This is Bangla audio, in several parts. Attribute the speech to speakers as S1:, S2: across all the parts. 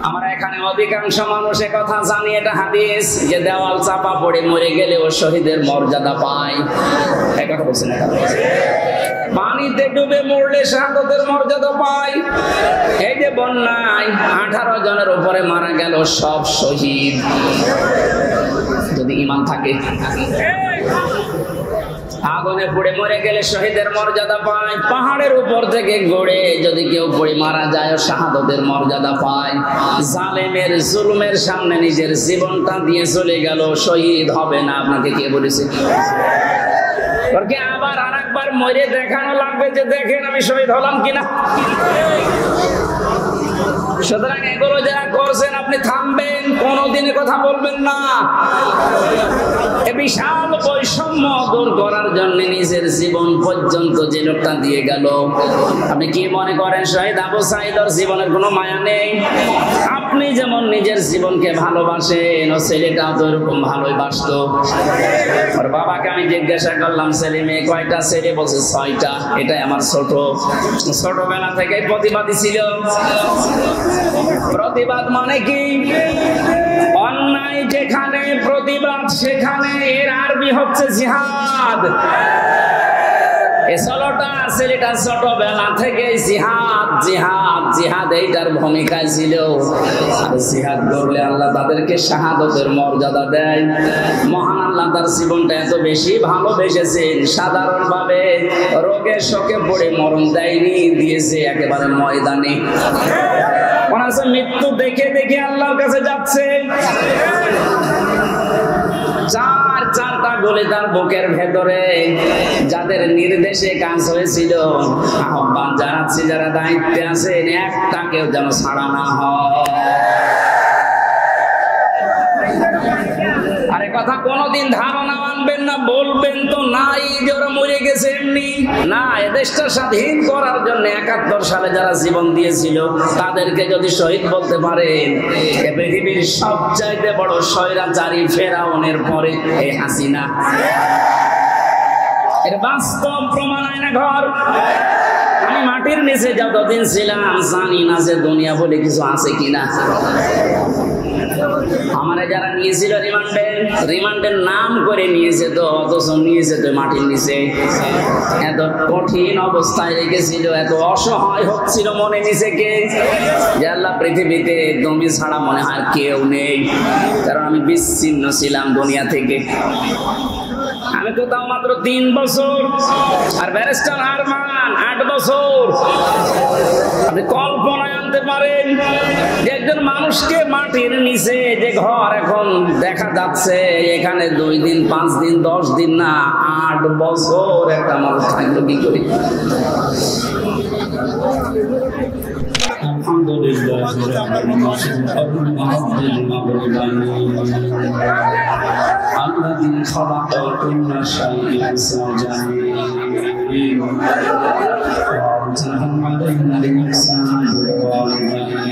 S1: আমরা এখানে অধিকাংশ মানুষ কথা জানি, এটা হাদিস, যে দেওয়াল চাপা পড়ে মরে গেলেও শহীদের মর্যাদা পায়। এই কথা বলছেন, পানিতে ডুবে মরলে শাহাদাতের মর্যাদা পায়। এই যে বন্যায় 18 জনের উপরে মারা গেল, সব শহীদ, যদি ঈমান থাকে। আগুনে পুড়ে মরে গেলে শহীদের মর্যাদা পায়। পাহাড়ের উপর থেকে গড়ে যদি কেউ পড়ে মারা যায়, শাহাদাতের মর্যাদা পায়। জালেমের জুলুমের সামনে নিজের জীবনটা দিয়ে চলে গেল, শহীদ হবে না। আপনাকে কে বলেছে? আবার আরেকবার মরে দেখানো লাগবে যে দেখেন আমি শহীদ হলাম কিনা। সুতরাং এগুলো যারা করছেন আপনি থামবেন, কোনদিনই কথা বলবেন না। এই বিশাল বৈষম্য দূর করার জন্য নিজের জীবন পর্যন্ত যে লোকটা দিয়ে গেল, আপনি কি মনে করেন শহীদ আবু সাঈদের জীবনের কোনো মায়া নেই? আপনি যেমন নিজের জীবনকে ভালোবাসেন, ও ছেলেটাও তো এরকম ভালোই বাসতো। ওর বাবাকে আমি জিজ্ঞাসা করলাম ছেলে মেয়ে কয়টা? ছেলে বলছে 6টা। এটাই আমার ছোটবেলা থেকে প্রতিবাদী ছিল। প্রতিবাদ মানে কি? অন্যায় যেখানে প্রতিবাদ সেখানে, এর আরবি হচ্ছে জিহাদ। ছেলেটা ছোটবেলা থেকে জিহাদ জিহাদ জিহাদ এইটার ভূমিকায় ছিল। আর জিহাদ করলে আল্লাহ তাদেরকে শাহাদাতের মর্যাদা দেয়। মহান আল্লাহ তার জীবনটা এত বেশি ভালোবেসেছেন, সাধারণভাবে রোগে শোকে পড়ে মরণ দেয়নি, দিয়েছে একেবারে ময়দানে। মনে আছে মৃত্যু দেখে দেখে আল্লাহর কাছে যাচ্ছে। চারটা গোলে তার বুকের ভেতরে, যাদের নির্দেশে কাজ হয়েছিল। আহ্বান জানাচ্ছি যারা দায়িত্বে আছেন, একটা কেউ যেন ছাড়া না হয়। আরে কথা কোনদিন ধারণা আনবেন না, বলবেন তো নাই যে ওরা মরে গেছে এমনি না। এদেশটা স্বাধীন করার জন্য 71 সালে যারা জীবন দিয়েছিল তাদেরকে যদি শহীদ বলতে পারেন, পৃথিবীর সবচাইতে বড় স্বৈরাচারী ফেরাউনের পরে এই হাসিনা। এর বাস্তব প্রমাণ আয়না ঘর। আমি মাটির নিচে যতদিন ছিলাম জানি না যে দুনিয়া বলে কিছু আছে কিনা। আমারে যারা নিয়েছিল রিমান্ডের নাম করে নিয়েছে, তো অথচ নিয়েছে তো মাটির নিচে। এত কঠিন অবস্থায় রেখেছিল, এত অসহায় হচ্ছিল মনে নিচে কে, যে আল্লাহ পৃথিবীতে তুমি ছাড়া মনে হয় কেউ নেই। কারণ আমি বিচ্ছিন্ন ছিলাম দুনিয়া থেকে। আমি তো তাও মাত্র 3 বছর, আর ব্যারিস্টার আরমান 8 বছর। আপনি কল্পনায় আনতে পারেন যে একজন মানুষকে মাটির নিচে যে ঘর এখন দেখা যাচ্ছে, এখানে 2 দিন 5 দিন 10 দিন না 8 বছর একটা মানুষ থাকলো কি করে? الذي خلق كل شيء سجين وأرسله علينا بإحسان الوالدين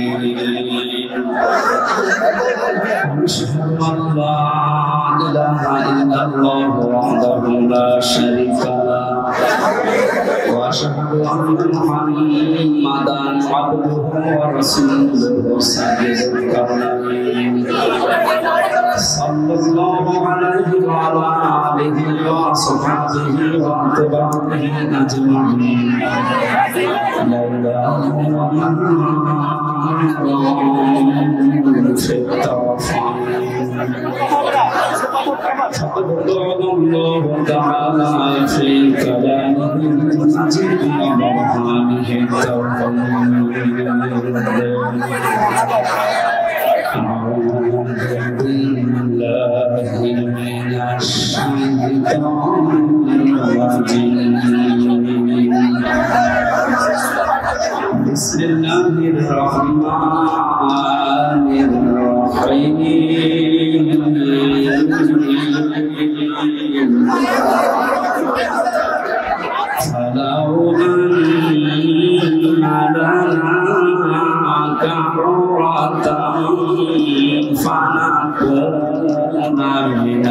S1: ونشهد أن لا إله إلا الله وحده لا شريك له وأشهد أن محمدا عبده ورسوله سيد الكونين صلى الله عليه وعلى آله وصحبه وأتباعه أجمعين مولانا في التوفيق فقد قال الله تعالى في كلامه المجيد وبرهانه التوفيق أعوذ بالله من الشيطان الرجيم بسم الله الرحمن الرحيم فلو أن لنا كرة فنكون من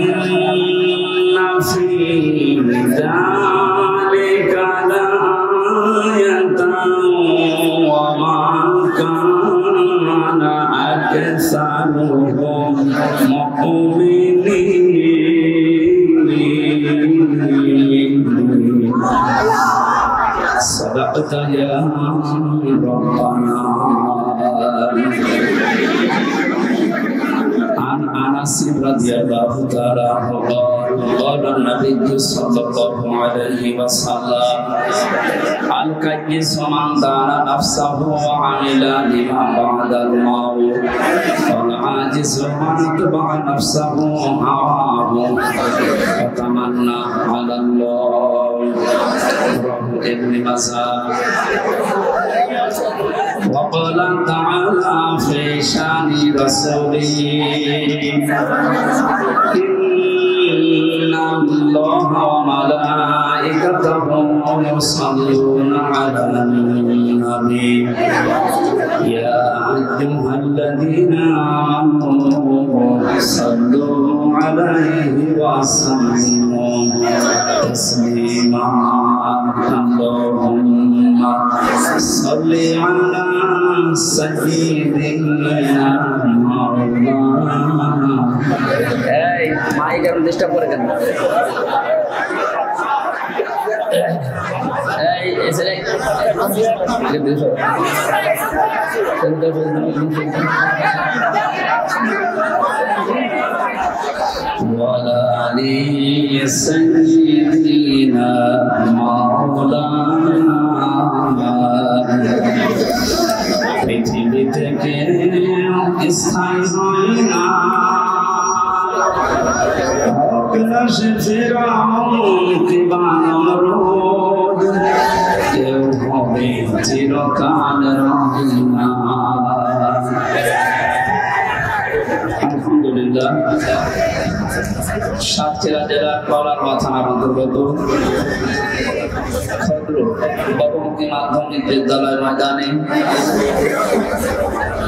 S1: المؤمنين ذلك لآية وما كان أكثرهم مؤمنين صدقت يا ربنا. عن أنس رضي الله تعالى عنه قال النبي صلى الله عليه وسلم الكيس من دان نفسه وعمل لما بعد الموت والعاجز من اتبع نفسه هواه وتمنى على الله. رواه ابن ماجه. وقال تعالى في شان رسوله إن الله وملائكته يصلون على النبي يا أيها الذين آمنوا صلوا عليه وسلموا تسليما. اللهم صل على سيدنا مولانا. এই মাইক আর ডিস্টার্ব করে কেন? এই এসে ولا لي سيدنا مولانا পৃথিবী থেকে স্থায়ী হয় না আকাশে ফেরাউন কিংবা নমরুদ কেউ হবে চিরকাল রহিনা। আলহামদুলিল্লাহ সাতক্ষীরা জেলার কলারবা থানার অন্তর্গত বহুমুখী মাধ্যমিক বিদ্যালয় ময়দানে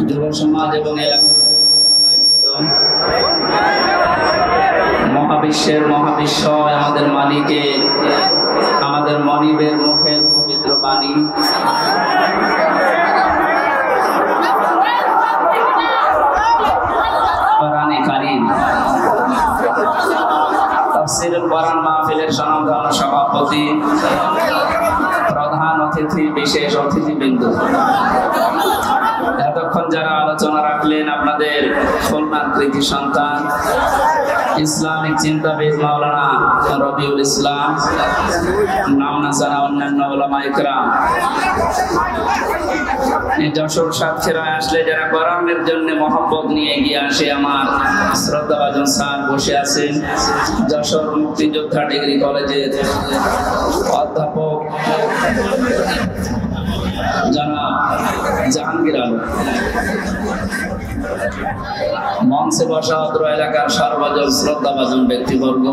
S1: যুব সমাজ এবং মহাবিশ্বের মহাবিশ্ব আমাদের মালিকে আমাদের মনিবের মুখের পবিত্র বাণী কোরআনে কারীম তাফসীরুল কোরআন মাহফিলের স্বনামধন্য সভাপতি, প্রধান অতিথি, বিশেষ অতিথিবৃন্দ, এতক্ষণ যারা আলোচনা রাখলেন আপনাদের খুলনার কৃতি সন্তান ইসলামিক চিন্তাবিদ মাওলানা রবিউল ইসলাম, নাম না জানা অন্যান্য উলামায়ে কেরাম, যশোর সাতক্ষীরায় আসলে যারা কোরআনের জন্য মহব্বত নিয়ে এগিয়ে আসে আমার শ্রদ্ধাভাজন স্যার বসে আছেন, যশোর মুক্তিযোদ্ধা ডিগ্রি কলেজের অধ্যাপক জনাব জাহাঙ্গীর আলম, মঞ্চে বসা অত্র এলাকার সর্বজন শ্রদ্ধাভাজন ব্যক্তিবর্গ,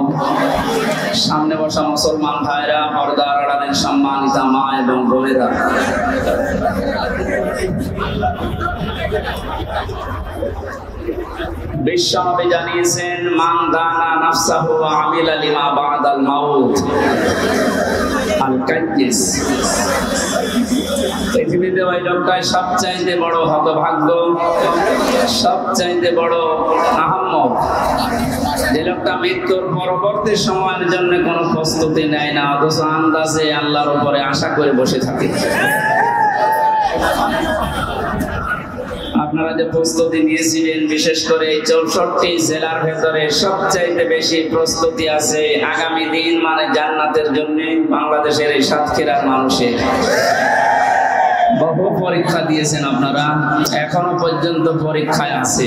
S1: সামনে বসা মুসলমান ভাইরা, পর্দার আড়ালের সম্মানিতা মা এবং বোনেরা, বিশ্বনবী জানিয়েছেন মান দানা নাফসাহু ওয়া আমিলা লিমা বাদাল মাউত আল কাইয়িস। পৃথিবীতে ওই লোকটাই সবচাইতে বড় হতভাগ্য, সবচাইতে বড় আহাম্মক, যে লোকটা মৃত্যুর পরবর্তী সময়ের জন্য কোনো প্রস্তুতি নেয় না, অথচ আন্দাজে আল্লাহর উপরে আশা করে বসে থাকে। আপনারা যে প্রস্তুতি নিয়েছিলেন, বিশেষ করে এই 64 জেলার ভেতরে সবচাইতে বেশি প্রস্তুতি আছে আগামী দিন মানে জান্নাতের জন্য বাংলাদেশের এই সাতক্ষীরার মানুষের। বহু পরীক্ষা দিয়েছেন আপনারা, এখনো পর্যন্ত পরীক্ষায় আছে,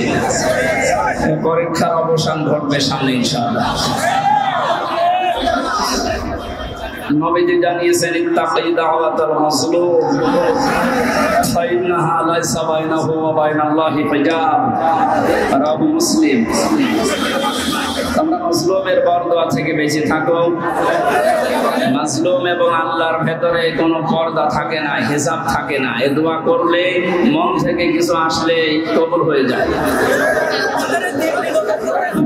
S1: পরীক্ষার অবসান ঘটবে সামনে ইনশাআল্লাহ। নবীজি জানিয়েছেন ইত্তাকি দাওয়াতাল মাজলুম ফাইন্নাহা লাইসা বাইনাহু ওয়া বাইনাল্লাহি হিজাব, রাওয়াহু মুসলিম। তোমরা মাজলুমের বরদোয়া থেকে বেঁচে থাকো। মাজলুম এবং আল্লাহর ভেতরে কোনো পর্দা থাকে না, হিসাব থাকে না। এ দোয়া করলে মন থেকে কিছু আসলে কবুল হয়ে যায়।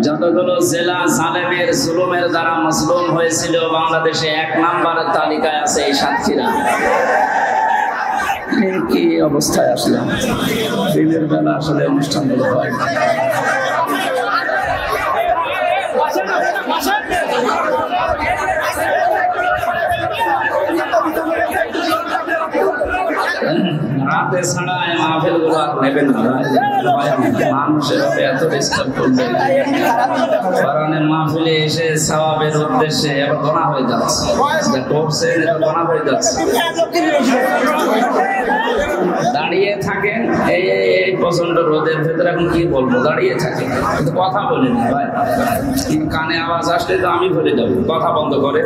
S1: যতগুলো জেলা জালেমের জুলুমের দ্বারা মাজলুম হয়েছিল বাংলাদেশে 1 নম্বরের তালিকায় আছে এই সাতক্ষীরা। কি অবস্থায় আসলাম, দিনের বেলা আসলে অনুষ্ঠানগুলো হয়। রাতে ছাড়া মাহফিল গুলো আর নেবেন না, মানুষের এত ডিস্টার্ব করবে। কোরআনের মাহফিলে এসে সওয়াবের উদ্দেশ্যে এবার গোনা হয়ে যাচ্ছে, যা করছে এটা গোনা হয়ে যাচ্ছে। দাঁড়িয়ে থাকেন এই প্রচন্ড রোদের ভেতরে, এখন কি বলবো, দাঁড়িয়ে থাকেন কিন্তু কথা বলেন ভাই। কানে আওয়াজ আসলে তো আমি ভুলে যাবো, কথা বন্ধ করে।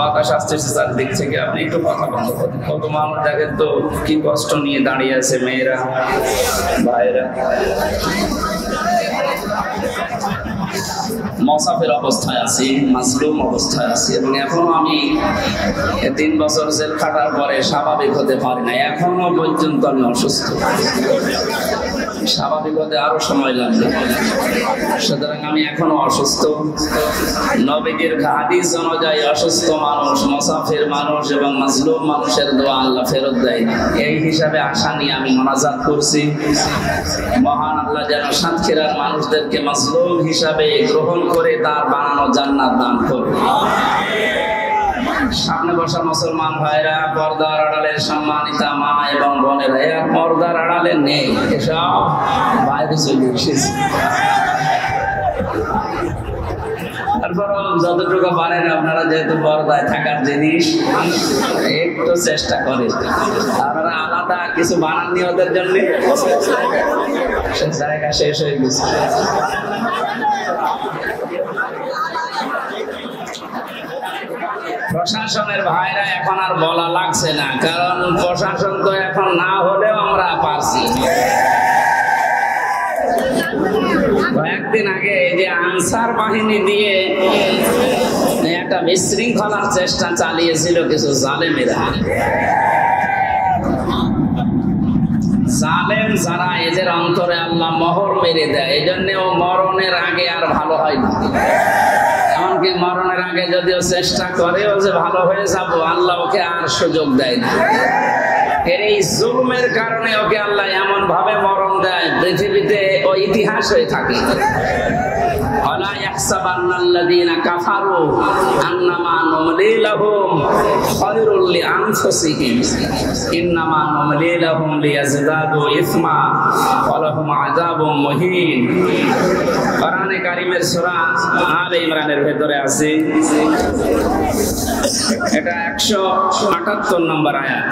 S1: আকাশ আসতেছে চারদিক থেকে, আপনি একটু কথা বন্ধ করেন। কত মানুষ দেখেন তো কি কষ্ট নিয়ে দাঁড়িয়ে আছে, মেয়েরা ভাইরা। মুসাফির অবস্থায় আছি, মাজলুম অবস্থায় আছি, এবং এখনো আমি 3 বছর জেল খাটার পরে স্বাভাবিক হতে পারি না। এখনো পর্যন্ত আমি অসুস্থ। স্বাভাবিক হতে আরো সময় লাগবে, সুতরাং আমি এখনো অসুস্থ। নবীজির হাদিস অনুযায়ী অসুস্থ মানুষ, মুসাফির মানুষ এবং মাজলুম মানুষের দোয়া আল্লাহ ফেরত দেয় না। এই হিসাবে আশা নিয়ে আমি মোনাজাত করছি, মহান আল্লাহ যেন সাতক্ষীরার মানুষদেরকে মাজলুম হিসাবে গ্রহণ করে তার বানানো জান্নাত দান করবে। সামনে বসা মুসলমান ভাইরা, পর্দার আড়ালের সম্মানিতা মা এবং বোনেরা, এরা পর্দার আড়ালে নেই, এসব বাইরে চলে এসেছে। তারপরও যতটুকু পারেন আপনারা, যেহেতু পর্দায় থাকার জিনিস, একটু চেষ্টা করেন। আপনারা আলাদা কিছু বানাননি ওদের জন্য, সে জায়গা শেষ হয়ে গেছে। প্রশাসনের ভাইরা এখন আর বলা লাগছে না, কারণ প্রশাসন তো এখন না হলেও আমরা পারছি। কয়েকদিন আগে এই যে আনসার বাহিনী দিয়ে একটা বিশৃঙ্খলার চেষ্টা চালিয়েছিল কিছু জালেমেরা। জালেম যারা, এদের অন্তরে আল্লাহ মোহর মেরে দেয়, এই জন্য ও মরণের আগে আর ভালো হয় না। এমনকি মরণের আগে যদিও চেষ্টা করেও যে ভালো হয়ে যাব, আল্লাহ ওকে আর সুযোগ দেয় না। এর এই জুলুমের কারণে ওকে আল্লাহ এমন ভাবে মরণ দেয়, পৃথিবীতে ও ইতিহাস হয়ে থাকে। ওয়ালা ইয়াহসাবান্নাল্লাযীনা কাফারু আন্নামা নুমলি লাহুম খায়রুল লিআনফুসিহিম ইন্নামা নুমলি লাহুম লিয়াজদাদু ইসমা ওয়া লাহুম আযাবুম মুহিন। কোরআনে কারীমের সূরা আলে ইমরানের ভেতরে আছে, এটা 178 নম্বর আয়াত।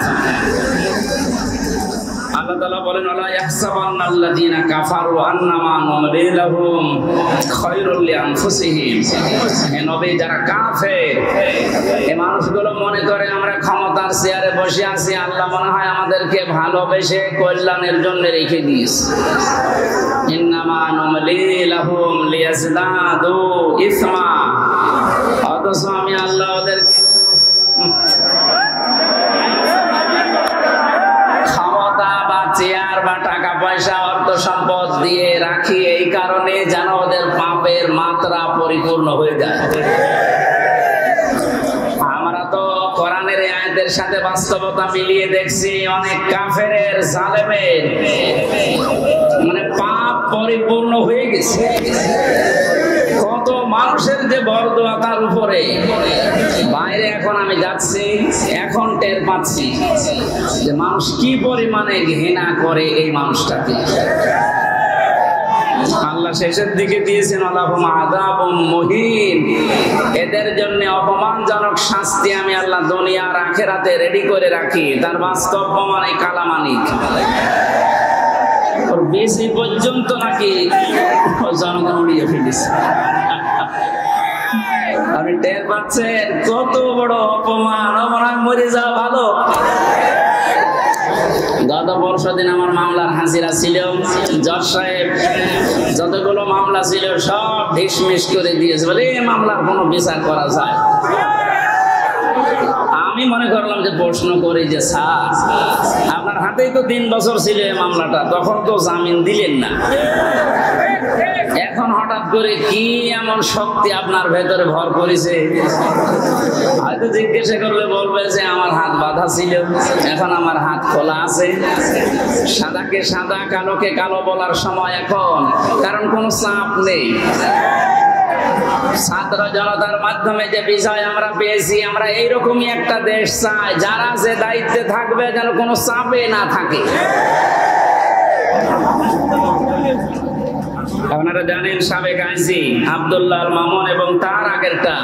S1: আল্লাহ তাআলা বলেন, ওয়ালা ইয়াহসাবান্নাল্লাযীনা কাফারু আন্নামা নুমলি লাহুম খায়রুল লিআনফুসিহিম। হে নবী, যারা কাফের, এই মানুষগুলো মনে করে আমরা ক্ষমতার চেয়ারে বসে আছি, আল্লাহ মনে হয় আমাদেরকে ভালোবেসে কল্যাণের জন্য রেখে দিয়েছে। ইন্নামা নুমলি লাহুম লিয়াজদাদু ইসমা। অথচ আমি আল্লাহ ওদেরকে চেয়ার বা টাকা পয়সা, অর্থ সম্পদ দিয়ে রাখি এই কারণে যেন ওদের পাপের মাত্রা পরিপূর্ণ হয়ে যায়। আমরা তো কোরআনের আয়াতের সাথে বাস্তবতা মিলিয়ে দেখছি, অনেক কাফেরের, জালেমের মানে পাপ পরিপূর্ণ হয়ে গেছে। কত মানুষের যে বরদোয়া তার উপরে। বাইরে এখন আমি যাচ্ছি, এখন টের পাচ্ছি যে মানুষ কি পরিমাণে ঘৃণা করে এই মানুষটাকে। আল্লাহ শেষের দিকে দিয়েছেন আলাহুম আযাবুম মুহিন, এদের জন্য অপমানজনক শাস্তি আমি আল্লাহ দুনিয়া আর আখিরাতে রেডি করে রাখি। তার বাস্তব প্রমাণ এই কালামানিক। ওর বেশি পর্যন্ত নাকি জনগণ উড়িয়ে ফেলেছে। আপনি টের পাচ্ছেন কত বড় অপমান, মনে হয় মরে যাওয়া ভালো। দাদা পরশুদিন আমার মামলার হাজিরা ছিল। জজ সাহেব যতগুলো মামলা ছিল সব ঢিসমিস করে দিয়েছে, বলে এই মামলার কোনো বিচার করা যায়। আমি মনে করলাম যে প্রশ্ন করি যে স্যার আপনার হাতেই তো 3 বছর ছিল এই মামলাটা, তখন তো জামিন দিলেন না, এখন হঠাৎ করে কি এমন শক্তি আপনার ভেতরে ভর করেছে? হয়তো জিজ্ঞাসা করলে বলবে যে আমার হাত বাঁধা ছিল, এখন আমার হাত খোলা আছে। সাদাকে সাদা কালোকে কালো বলার সময় এখন, কারণ কোনো চাপ নেই। ছাত্র জনতার মাধ্যমে যে বিষয় আমরা পেয়েছি, আমরা এইরকমই একটা দেশ চাই যারা যে দায়িত্বে থাকবে যেন কোনো চাপে না থাকে। আপনারা জানেন সাবেক আইজি আব্দুল্লাহ আল মামুন এবং তার আগেরটা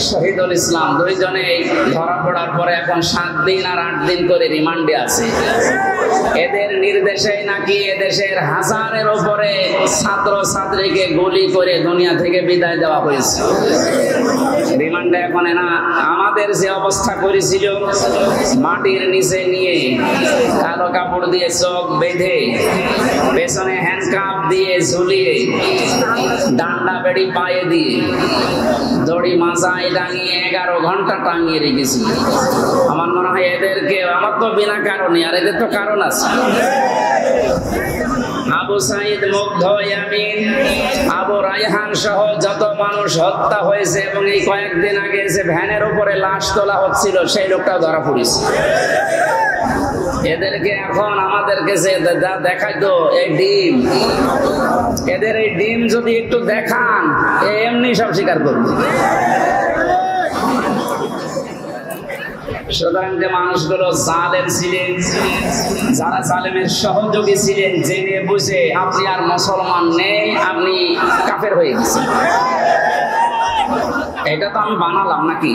S1: শহীদুল ইসলাম, দুইজনে ধরা পড়ার পরে এখন 7 দিন আর 8 দিন করে রিমান্ডে আছে। এদের নির্দেশে নাকি এদেশের হাজারের উপরে ছাত্র ছাত্রীকে গুলি করে দুনিয়া থেকে বিদায় দেওয়া হয়েছে। রিমান্ডে এখন না আমাদের যে অবস্থা করেছিল, মাটির নিচে নিয়ে কালো কাপড় দিয়ে চোখ বেঁধে পেছনে হ্যান্ডকাপ দিয়ে ঝুলিয়ে ডান্ডা বেড়ি পায়ে দিয়ে দড়ি মাথায় টাঙিয়ে 11 ঘন্টা টাঙিয়ে রেখেছিল। আমার মনে হয় এদেরকে, আমার তো বিনা কারণে, আর এদের তো কারণ আছে। আবু সাইদ, মুগ্ধ, ইয়ামিন, আবু রায়হান সহ যত মানুষ হত্যা হয়েছে, এবং এই কয়েকদিন আগে যে ভ্যানের উপরে লাশ তোলা হচ্ছিল সেই লোকটাও ধরা পড়েছে। এদেরকে এখন আমাদেরকে যে দেখাইতো এই ডিম, এদের এই ডিম যদি একটু দেখান এমনি সব স্বীকার করবে। সুতরাং যে মানুষগুলো জালেম ছিলেন, যারা জালেমের সহযোগী ছিলেন, জেনে বুঝে আপনি আর মুসলমান নেই, আপনি কাফের হয়ে গেছেন। এটা তো আমি বানালাম নাকি?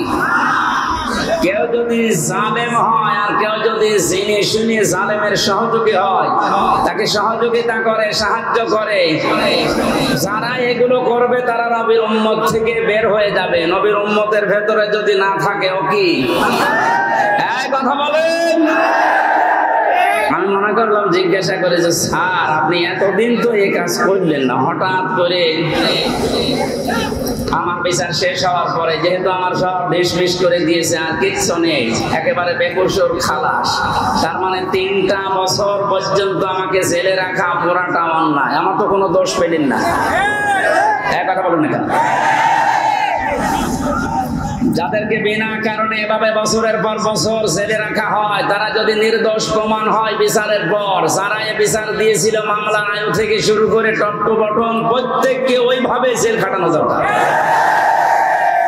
S1: কেউ যদি জালেম হয় আর কেউ যদি জেনে শুনে জালেমের সহযোগী হয়, তাকে সহযোগিতা করে, সাহায্য করে, যারা এগুলো করবে তারা নবীর উম্মত থেকে বের হয়ে যাবে। নবীর উম্মতের ভেতরে যদি না থাকে ও কি? এই কথা বলেন। আমি মনে করলাম জিজ্ঞাসা করে যে স্যার আপনি এতদিন তো এই কাজ করলেন না, হঠাৎ করে আমার বিচার শেষ হওয়ার পরে যেহেতু আমার সব ডিসমিস করে দিয়েছে, আর কিচ্ছু নেই, একেবারে বেকসুর খালাস, তার মানে 3টা বছর পর্যন্ত আমাকে জেলে রাখা পুরাটা অন্যায়, আমার তো কোনো দোষ পেলেন না। এক কথা বলুন না কেন? যাদেরকে বিনা কারণে এভাবে বছরের পর বছর জেলে রাখা হয়, তারা যদি নির্দোষ প্রমাণ হয় বিচারের পর, যারা এ বিচার দিয়েছিল মামলার আয়ু থেকে শুরু করে টপ টু বটম প্রত্যেককে ওইভাবে জেল খাটানো দরকার।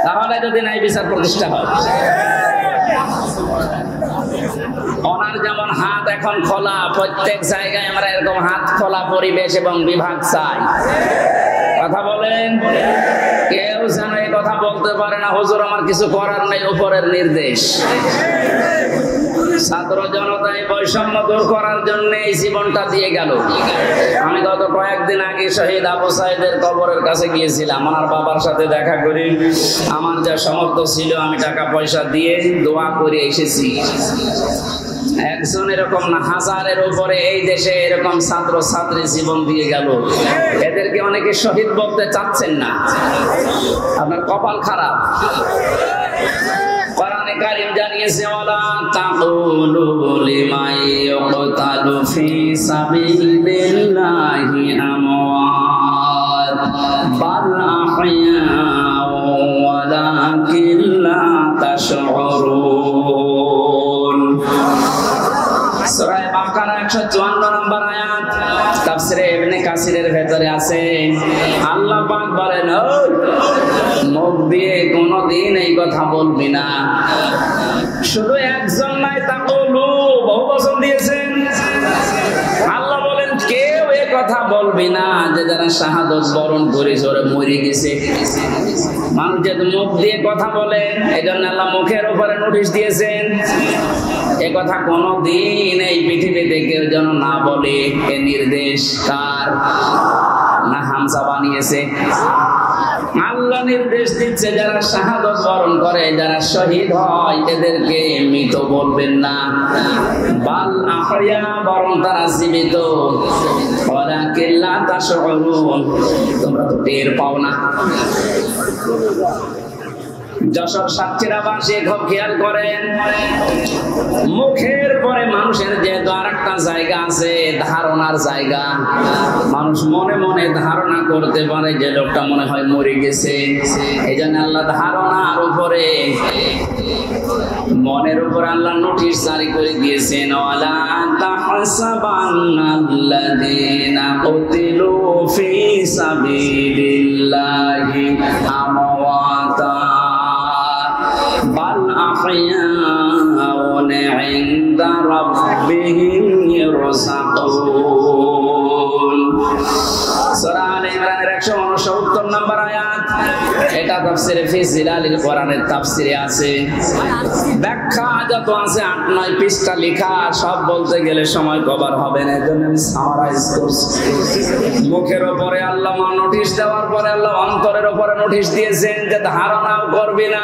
S1: তাহলে যদি নাই বিচার প্রতিষ্ঠা হয়। ওনার যেমন হাত এখন খোলা, প্রত্যেক জায়গায় আমরা এরকম হাত খোলা পরিবেশ এবং বিভাগ চাই। কথা বলেন। কেউ যেন এই কথা বলতে পারে না হুজুর আমার কিছু করার নেই, উপরের নির্দেশ। ছাত্র জনতায় বৈষম্য দূর করার জন্য এই জীবনটা দিয়ে গেল। আমি গত কয়েকদিন আগে শহীদ আবু সাইদের কবরের কাছে গিয়েছিলাম, আমার বাবার সাথে দেখা করি, আমার যা সামর্থ্য ছিল আমি টাকা পয়সা দিয়ে দোয়া করে এসেছি। একজন এরকম না, হাজারের উপরে এই দেশে এরকম ছাত্র ছাত্রী জীবন দিয়ে গেল। এদেরকে অনেকে শহীদ বলতে চাচ্ছেন না, আপনার কপাল খারাপ। কোরআনে কারীম জানিয়েছে ওয়ালা তাকুলু লিমান ইউকতালু ফি সাবিলিল্লাহি আমওয়াত বাল আহইয়াউ ওয়ালাকিন লা তাশউরুন। সূরা বাকারা 154 নম্বর আয়াত, তাফসীরে ইবনে কাসিরের ভেতরে আছে। আল্লাহ পাক বলেন মুখ দিয়ে কোনদিন এই কথা বলবি না। শুধু একজন নাই, তাকুলু বহু বচন দিয়েছেন। আল্লাহ বলেন কেউ এই কথা বলবি না যে যারা শাহাদাত বরণ করেছে ওরা মরে গেছে। মানুষ যেহেতু মুখ দিয়ে কথা বলে, এই জন্য আল্লাহ মুখের উপরে নোটিশ দিয়েছেন এ কথা কোনদিন এই পৃথিবীতে কেউ যেন না বলে। এ নির্দেশ কার? না হামজা বানিয়েছে? আল্লাহ নির্দেশ দিচ্ছে যারা শাহাদাত বরণ করে, যারা শহীদ হয়, এদেরকে মৃত বলবেন না, বাল আহইয়া, বরং তারা জীবিত। ওয়ালাকিন লা তাশউরুন, তোমরা তো টের পাও না। যশোর সাতক্ষীরাবাসী খুব খেয়াল করেন, মুখের পরে মানুষের যেহেতু আর একটা জায়গা আছে, ধারণার জায়গা। মানুষ মনে মনে ধারণা করতে পারে যে লোকটা মনে হয় মরে গেছে। এই জন্য আল্লাহ ধারণার উপরে, মনের উপর আল্লাহ নোটিশ জারি করে দিয়েছেন, ওয়ালা তাহসাবান্নাল্লাযীনা কুতিলু ফী সাবিলিল্লাহি আমওয়াতা বাল আহইয়াউন ইনদা রাব্বিহিম ইরযাকুন। সূরা আলে ইমরানের 169 নম্বর আয়াত। এটা তাফসিরে ফি জিলালিল কোরআনের তাফসিরে আছে। ব্যাখ্যা যত আছে 8-9 পৃষ্ঠা লেখা, সব বলতে গেলে সময় কভার হবে না, এজন্য আমি সামারাইজ করছি। মুখের উপরে আল্লাহ নোটিশ দেওয়ার পরে আল্লাহ অন্তরের উপরে নোটিশ দিয়েছেন যে ধারণাও করবি না।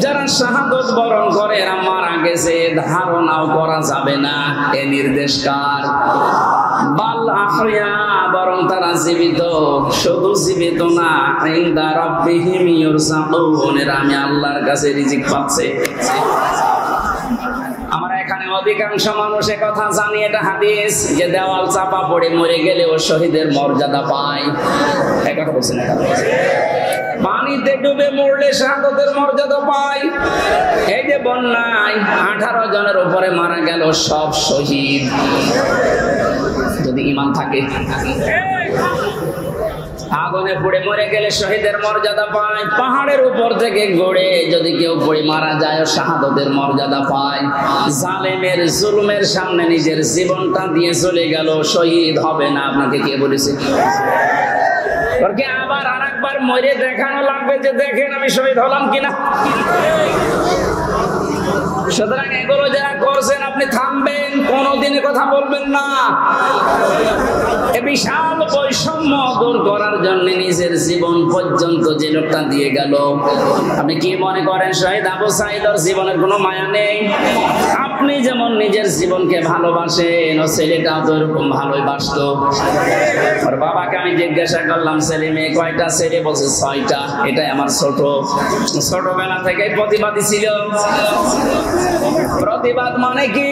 S1: যারা শাহাদাত বরণ করে এরা মারা গেছে, ধারণাও করা যাবে না। এই নির্দেশ কার? বাল আহইয়া, বরং তারা জীবিত। শুধু জীবিত না, ইনদা রাব্বিহিম ইরযাকুন, এরা আমি আল্লাহর কাছে রিজিক পাচ্ছে। আমরা এখানে অধিকাংশ মানুষ কথা জানি, এটা হাদিস, যে দেওয়াল চাপা পড়ে মরে গেলেও শহীদের মর্যাদা পায়। কথা বলছেন, পানিতে ডুবে মরলে শাহাদাতের মর্যাদা পায়। এই যে বন্যায় 18 জনের উপরে মারা গেল, সব শহীদ, যদি ঈমান থাকে। আগুনে পুড়ে মরে গেলে শহীদের মর্যাদা পায়। পাহাড়ের উপর থেকে গড়ে যদি কেউ পড়ে মারা যায়, শাহাদাতের মর্যাদা পায়। জালেমের জুলুমের সামনে নিজের জীবনটা দিয়ে চলে গেল, শহীদ হবে না। আপনাকে কে বলেছে? আবার আরেকবার মরে দেখানো লাগবে যে দেখেন আমি শহীদ হলাম কিনা। সুতরাং এগুলো যারা করছেন, আপনি থামবেন, কোনদিনে কথা বলবেন না। বিশাল বৈষম্য দূর করার জন্য নিজের জীবন পর্যন্ত যে লোকটা দিয়ে গেল, আপনি কি মনে করেন শহীদ আবু সাঈদের জীবনের কোনো মায়া নেই? আপনি যেমন নিজের জীবনকে ভালোবাসেন, ও ছেলেটাও তো এরকম ভালোই বাসতো। ওর বাবাকে আমি জিজ্ঞাসা করলাম, ছেলে মেয়ে কয়টা? ছেলে বলছে 6টা। এটাই আমার ছোটবেলা থেকে প্রতিবাদী ছিল। প্রতিবাদ মানে কি?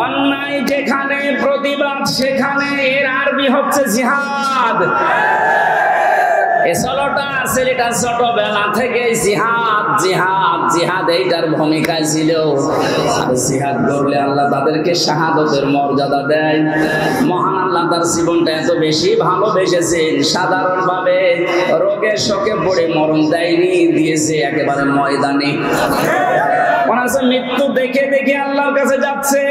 S1: অন্যায় যেখানে প্রতিবাদ সেখানে, এর আরবি হচ্ছে জিহাদ। ছেলেটা ছোটবেলা থেকে জিহাদ জিহাদ জিহাদ এইটার ভূমিকায় ছিল। আর জিহাদ করলে আল্লাহ তাদেরকে শাহাদাতের মর্যাদা দেয়। মহান আল্লাহ তার জীবনটা এত বেশি ভালোবেসেছেন, সাধারণভাবে রোগে শোকে পড়ে মরণ দেয়নি, দিয়েছে একেবারে ময়দানে। মৃত্যু দেখে দেখে আল্লাহর কাছে যাচ্ছে।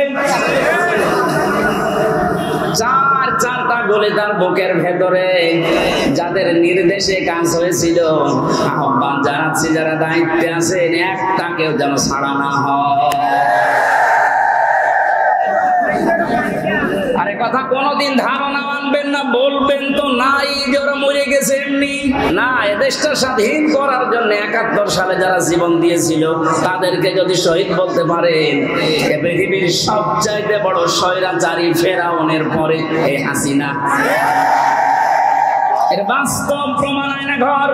S1: চারটা গোলে তার বুকের ভেতরে, যাদের নির্দেশে কাজ হয়েছিল, আহ্বান জানাচ্ছি যারা দায়িত্বে আছেন, একটা কেউ যেন ছাড়া না হয়। আরে কথা কোনদিন ধারণা আনবেন না, বলবেন তো নাই যে ওরা মরে গেছে এমনি না। এদেশটা স্বাধীন করার জন্য 71 সালে যারা জীবন দিয়েছিল, তাদেরকে যদি শহীদ বলতে পারেন, পৃথিবীর সবচাইতে বড় স্বৈরাচারী ফেরাউনের পরে এই হাসিনা। এর বাস্তব প্রমাণ আয়না ঘর।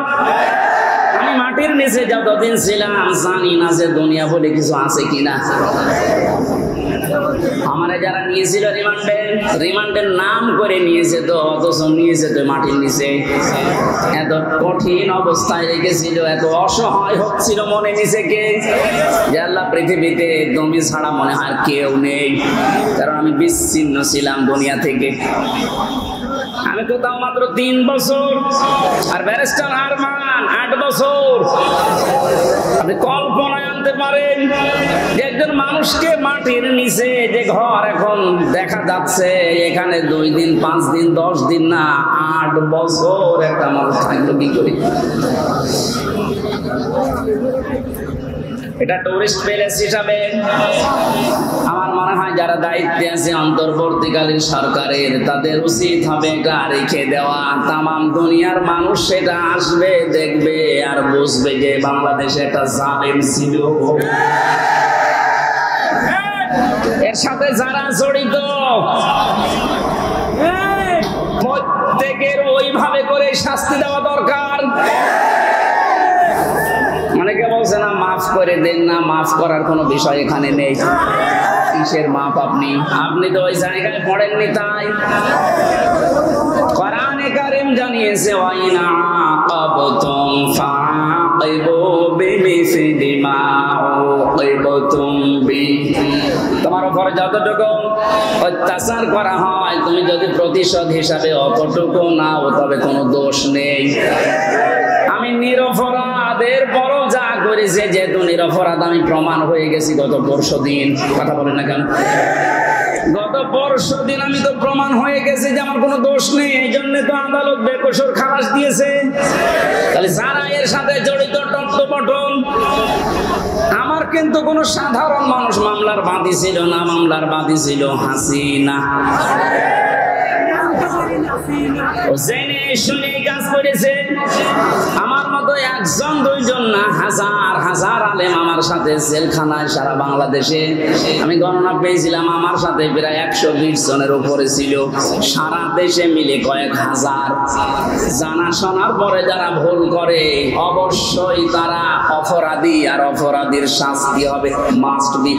S1: আমি মাটির নিচে যতদিন ছিলাম জানি না যে দুনিয়া বলে কিছু আছে কিনা। আমারে যারা নিয়েছিল রিমান্ডের নাম করে নিয়েছে, তো অথচ নিয়েছে তো মাটির নিচে। এত কঠিন অবস্থায় রেখেছিল, এত অসহায় হচ্ছিল মনে নিজেকে যে আল্লাহ পৃথিবীতে তুমি ছাড়া মনে হয় কেউ নেই। কারণ আমি বিচ্ছিন্ন ছিলাম দুনিয়া থেকে। আমি তো তাও মাত্র 3 বছর, আর ব্যারিস্টার আরমান 8 বছর। আপনি কল্পনায় আনতে পারেন যে একজন মানুষকে মাটির নিচে যে ঘর এখন দেখা যাচ্ছে, এখানে 2 দিন 5 দিন 10 দিন না 8 বছর একটা মানুষ থাকলো কি করে? এটা টুরিস্ট প্লেস হিসাবে আমার মনে হয় যারা দায়িত্বে আছে অন্তর্বর্তীকালীন সরকারের, তাদের উচিত হবে এটা রেখে দেওয়া। তামাম দুনিয়ার মানুষ সেটা আসবে, দেখবে আর বুঝবে যে বাংলাদেশে একটা জালেম ছিল। এর সাথে যারা জড়িত প্রত্যেকের ওইভাবে করে শাস্তি দেওয়া দরকার। অনেকে বলছে না মাফ করে দেন না, মাফ করার কোনো বিষয় এখানে নেই। কিসের মাপ? আপনি তো ওই জায়গায় পড়েননি। তাই কোরআনে কারীম জানিয়েছে ওয়াইনা আকাবতুম ফাআকিবু বিমিসলি মা উকিবতুম বিহি। তোমার উপর যতটুকু অত্যাচার করা হয় তুমি যদি প্রতিশোধ হিসাবে অতটুকু নাও তবে কোনো দোষ নেই। আমি নিরপরাধের পরও যা করেছে, যেহেতু নিরপরাধ আমি প্রমাণ হয়ে গেছি গত পরশুদিন। কথা বলেন না কেন? গত পরশুদিন আমি তো প্রমাণ হয়ে গেছি যে আমার কোনো দোষ নেই। এই জন্য তো আদালত বেকসুর খালাস দিয়েছে। তাহলে যারা এর সাথে জড়িত টট্টপটল, আমার কিন্তু কোনো সাধারণ মানুষ মামলার বাদী ছিল না। মামলার বাদী ছিল হাসিনা। জেনে শুনে কাজ করেছে। আমার মতো একজন দুইজন না, হাজার হাজার আলেম আমার সাথে জেলখানায় সারা বাংলাদেশে। আমি গণনা পেয়েছিলাম আমার সাথে প্রায় 120 জনের উপরে ছিল, সারা দেশে মিলে কয়েক হাজার। জানা শোনার পরে যারা ভুল করে অবশ্যই তারা অপরাধী, আর অপরাধীর শাস্তি হবে মাস্ট বি।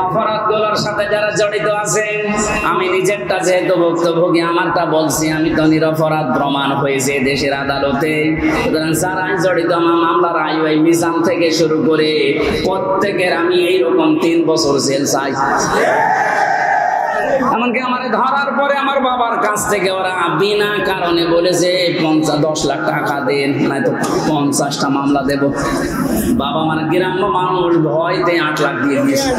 S1: অপরাধগুলোর সাথে যারা জড়িত আছেন, আমি নিজেরটা যেহেতু ভুক্তভোগী আমারটা বলছি, আমি তো নিরপরাধ প্রমাণ হয়েছে দেশের আদালতে। যারা জড়িত আমার মামলার আইওয়াই মিজান থেকে শুরু করে প্রত্যেকের আমি এইরকম 3 বছর জেল চাই। এমনকি আমার ধরার পরে আমার বাবার কাছ থেকে ওরা বিনা কারণে বলেছে 10 লাখ টাকা দেন, নয়তো 50টা মামলা দেব। বাবা মানে গ্রাম্য মানুষ, ভয়তে 8 লাখ দিয়ে দিয়েছে।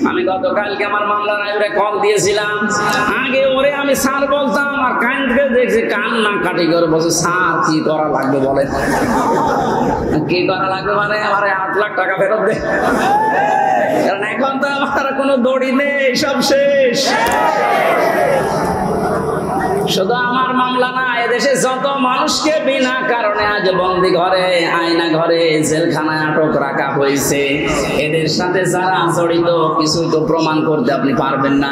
S1: আমি গতকালকে আমার মামলার আইরে কল দিয়েছিলাম। আগে ওরে আমি স্যার বলতাম, আর কান থেকে দেখছি কান্না কাটি করে বলছে স্যার কি করা লাগবে বলেন। কি করা লাগবে মানে আমার 8 লাখ টাকা ফেরত দে। কারণ এখন তো আমার কোনো দড়ি নেই, সব শেষ। শুধু আমার মামলা না, এদেশে যত মানুষকে বিনা কারণে আজ বন্দি ঘরে, আয়না ঘরে, জেলখানায় আটক রাখা হয়েছে, এদের সাথে যারা জড়িত কিছু তো প্রমাণ করতে আপনি পারবেন না।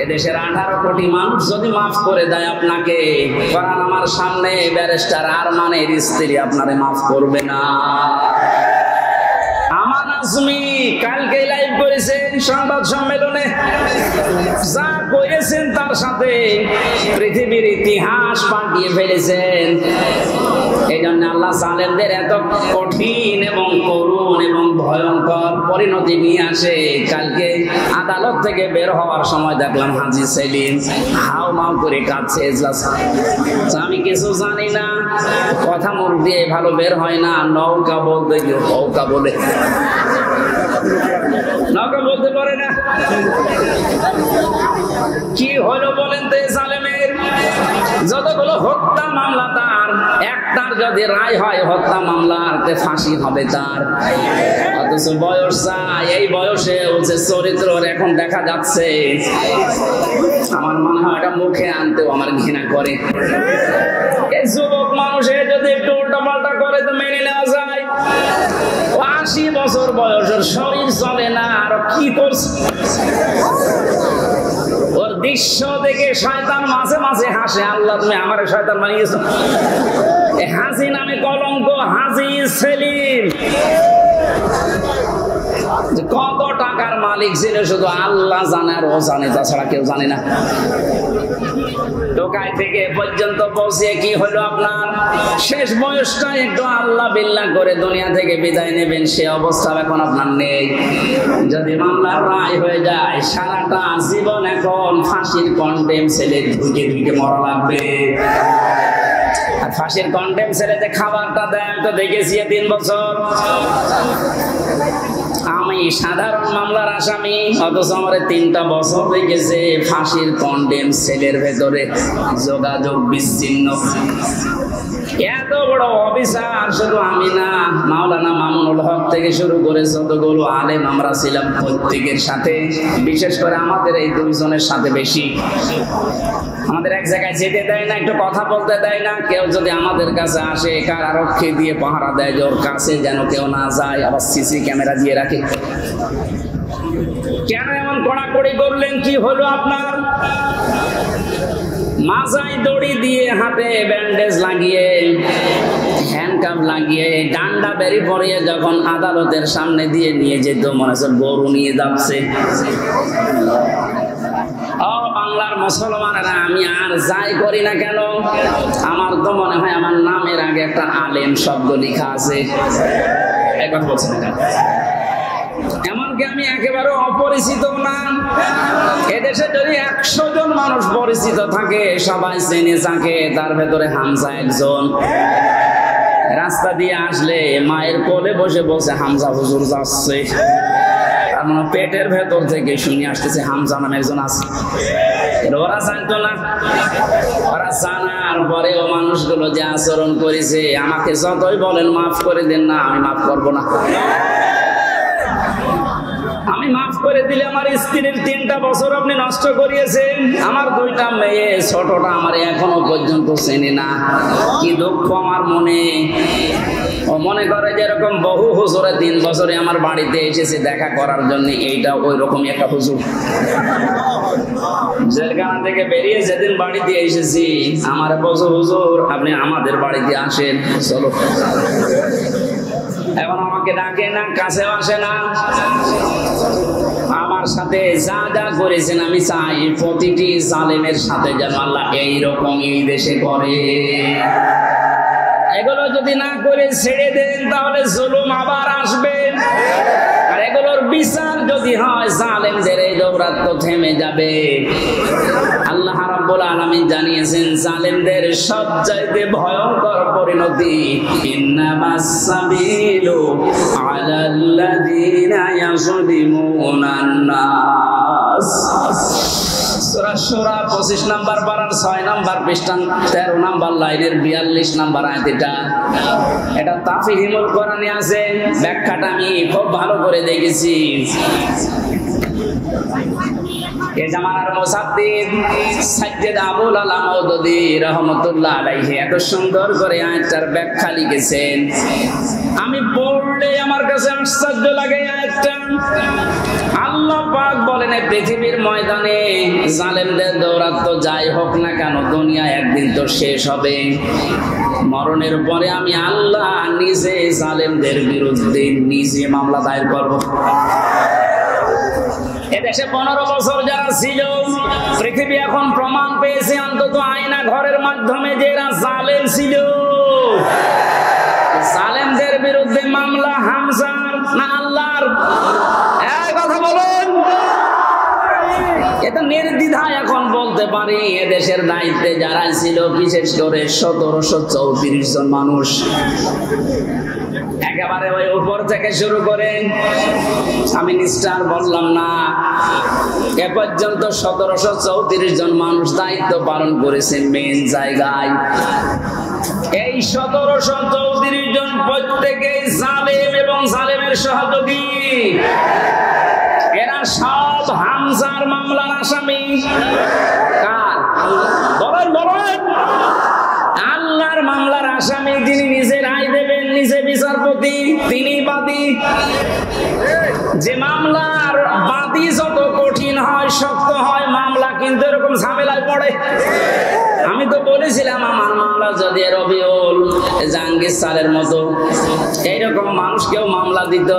S1: এদেশের 18 কোটি মানুষ যদি মাফ করে দেয় আপনাকে, কারণ আমার সামনে ব্যারিস্টার আরমানের স্ত্রী আপনারে মাফ করবে না। আমান আজমি কালকে লাইভ করেছেন সংবাদ সম্মেলনে, যা করেছেন তার সাথে পৃথিবীর ইতিহাস পাল্টিয়ে ফেলেছেন। এই জন্য আল্লাহ জালেমদের এত কঠিন এবং করুণ এবং ভয়ঙ্কর পরিণতি নিয়ে আসে। কালকে আদালত থেকে বের হওয়ার সময় দেখলাম হাজী সেলিম হাও মাও করে কাঁদছে। আমি কিছু জানি না, কথা মুখ দিয়ে ভালো বের হয় না। নৌকা বলতে গিয়ে নৌকা বলে, নৌকা বলতে পারে না। কি হলো বলেন তো জালেমের? যতগুলো হত্যা মামলা তার, একটার যদি রায় হয় হত্যা মামলাতে ফাঁসি হবে তার। অথচ বয়স এই বয়সে হচ্ছে চরিত্র এখন দেখা যাচ্ছে। আমার মনে হয় এটা মুখে আনতেও আমার ঘৃণা করে। এই যুবক মানুষের যদি একটু উল্টাপাল্টা করে তো মেনে নেওয়া যায়। 80 বছর বয়সের শরীর চলে না, আর কি করছে? ওর দৃশ্য দেখে শয়তান মাঝে মাঝে হাসে, আল্লাহ তুমি আমার শয়তান বানিয়েছো। হাজি নামে কলঙ্ক, হাজি সেলিম কত টাকার মালিক ছিল শুধু আল্লাহ জানে, আর ও জানে, তাছাড়া কেউ জানে না। টোকাই থেকে পর্যন্ত পৌঁছে কি হলো আপনার? শেষ বয়সটা একটু আল্লাহ বিল্লাহ করে দুনিয়া থেকে বিদায় নেবেন, সে অবস্থা এখন আপনার নেই। যদি মামলার রায় হয়ে যায় সারাটা জীবন এখন ফাঁসির কন্ডেম ছেলে ধুকে ধুকে মরা লাগবে। আর ফাঁসির কন্ডেম ছেলে যে খাবারটা দেয় আমি তো দেখেছি 3 বছর। আমি সাধারণ মামলার আসামি, অথচ আমার 3টা বছর হয়ে গেছে ফাঁসির কন্ডেম সেলের ভেতরে, যোগাযোগ বিচ্ছিন্ন। এত বড় বড় অফিসার শুধু আমি না, মাওলানা মামুনুল হক থেকে শুরু করে যতগুলো আলেম আমরা ছিলাম প্রত্যেকের সাথে, বিশেষ করে আমাদের এই দুইজনের সাথে বেশি, আমাদের এক জায়গায় যেতে দেয় না, একটু কথা বলতে দেয় না। কেউ যদি আমাদের কাছে আসে কারারক্ষী দিয়ে পাহারা দেয় যে ওর কাছে যেন কেউ না যায়, আবার সিসি ক্যামেরা দিয়ে রাখে। কেন এমন কড়াকড়ি করলেন? কি হলো আপনার? মাথায় দড়ি দিয়ে, হাতে ব্যান্ডেজ লাগিয়ে, হ্যান্ডকাপ লাগিয়ে, ডান্ডা বেরি পরিয়ে যখন আদালতের সামনে দিয়ে নিয়ে যেত, মনে হচ্ছে গরু নিয়ে যাচ্ছে। ও বাংলার মুসলমানেরা, আমি আর যাই করি না কেন, আমার তো মনে হয় আমার নামের আগে একটা আলেম শব্দ লেখা আছে। একবার বলছেন না, এমনকি আমি একেবারে অপরিচিত না। এদেশে যদি 100 জন মানুষ পরিচিত থাকে, সবাই চেনে থাকে, তার ভেতরে হামজা একজন। রাস্তা দিয়ে আসলে মায়ের কোলে বসে বসে হামজা হুজুর যাচ্ছে, তার মানে পেটের ভেতর থেকে শুনে আসতেছে হামজা নামে একজন আছে। ওরা জানতো না, ওরা জানার পরেও মানুষগুলো যে আচরণ করেছে, আমাকে যতই বলেন মাফ করে দেন না, আমি মাফ করবো না। আমি মাফ করে দিলে আমার স্ত্রীর 3টা বছর আপনি নষ্ট করিয়েছেন, আমার 2টা মেয়ে, ছোটটা আমার এখনো পর্যন্ত চেনে না। কি দুঃখ আমার মনে। ও মনে করে যেরকম বহু হুজুরে 3 বছরে আমার বাড়িতে এসেছে দেখা করার জন্য, এইটা ওই রকমই একটা হুজুর। জেলখানা থেকে বেরিয়ে যেদিন বাড়িতে এসেছি, আমার বছর হুজুর আপনি আমাদের বাড়িতে আসেন, চলো। এখন আমাকে ডাকে না, কাছেও আসে না। আমার সাথে যা যা করেছেন আমি চাই প্রতিটি জালেমের সাথে যেন আল্লাহ এইরকম এই দেশে করে। এগুলো যদি না করে ছেড়ে দেন, তাহলে জুলুম আবার আসবে। আর এগুলোর বিচার যদি হয়, জালেমদের এই দৌরাত্ম্য থেমে যাবে। আল্লাহ রাব্বুল আলামিন জানিয়েছেন, জালেমদের সবচাইতে ভয়ঙ্কর পরিণতি, ইন্নামাস সাবিলু আলাল্লাযিনা ইয়াযলিমুনান নাস। সূরা সূরা 25 নম্বর পারার 6 নম্বর পৃষ্ঠা 13 নম্বর লাইনের 42 নম্বর আয়াত। এটা তাফহিমুল কোরআনে আছে, ব্যাখ্যাটা আমি খুব ভালো করে দেখেছি। এই জামানার মুসাদ্দিদ সাইয়্যিদ আবুল আলা মাওদুদী রাহমাতুল্লাহ আলাইহি এত সুন্দর করে আয়াতটার ব্যাখ্যা লিখেছেন, আমি পড়লে আমার কাছে আশ্চর্য লাগে। আয়াতটা আল্লাহ পাক বলেন, এই পৃথিবীর ময়দানে জালেমদের দৌরাত্ম্য যাই হোক না কেন, দুনিয়া একদিন তো শেষ হবে। মরণের পরে আমি আল্লাহ নিজে জালেমদের বিরুদ্ধে নিজে মামলা দায়ের করব। এদেশে 15 বছর যারা ছিল, পৃথিবী এখন প্রমাণ পেয়েছে অন্তত আয়না ঘরের মাধ্যমে যে এরা জালেম ছিল। জালেমদের বিরুদ্ধে মামলা হামজার না আল্লাহর? এই কথা বলুন। এটা নির্দ্বিধায় এখন বলতে পারি, এদেশের দায়িত্বে যারা ছিল, বিশেষ করে 1734 জন মানুষ, একেবারে ওই উপর থেকে শুরু করে, আমি নিষ্ঠার বললাম না, এ পর্যন্ত 1734 জন মানুষ দায়িত্ব পালন করেছেন মেন জায়গায়। এই 1734 জন প্রত্যেকেই জালেম এবং জালেমের সহযোগী। এরা সব হামজার মামলার আসামি। কার? বলেন বলেন। আল্লাহর মামলার আসামি, যিনি নিজে রায় দেবেন, নিজে বিচারপতি, তিনি বাদী। যে মামলার বাদী যত কঠিন হয়, শক্ত হয়, মামলা কিন্তু এরকম ঝামেলায় পড়ে। আমি তো বলেছিলাম, আমার মামলা যদি রবিউল জাহাঙ্গীর স্যারের মতো এইরকম মানুষ কেউ মামলা দিত,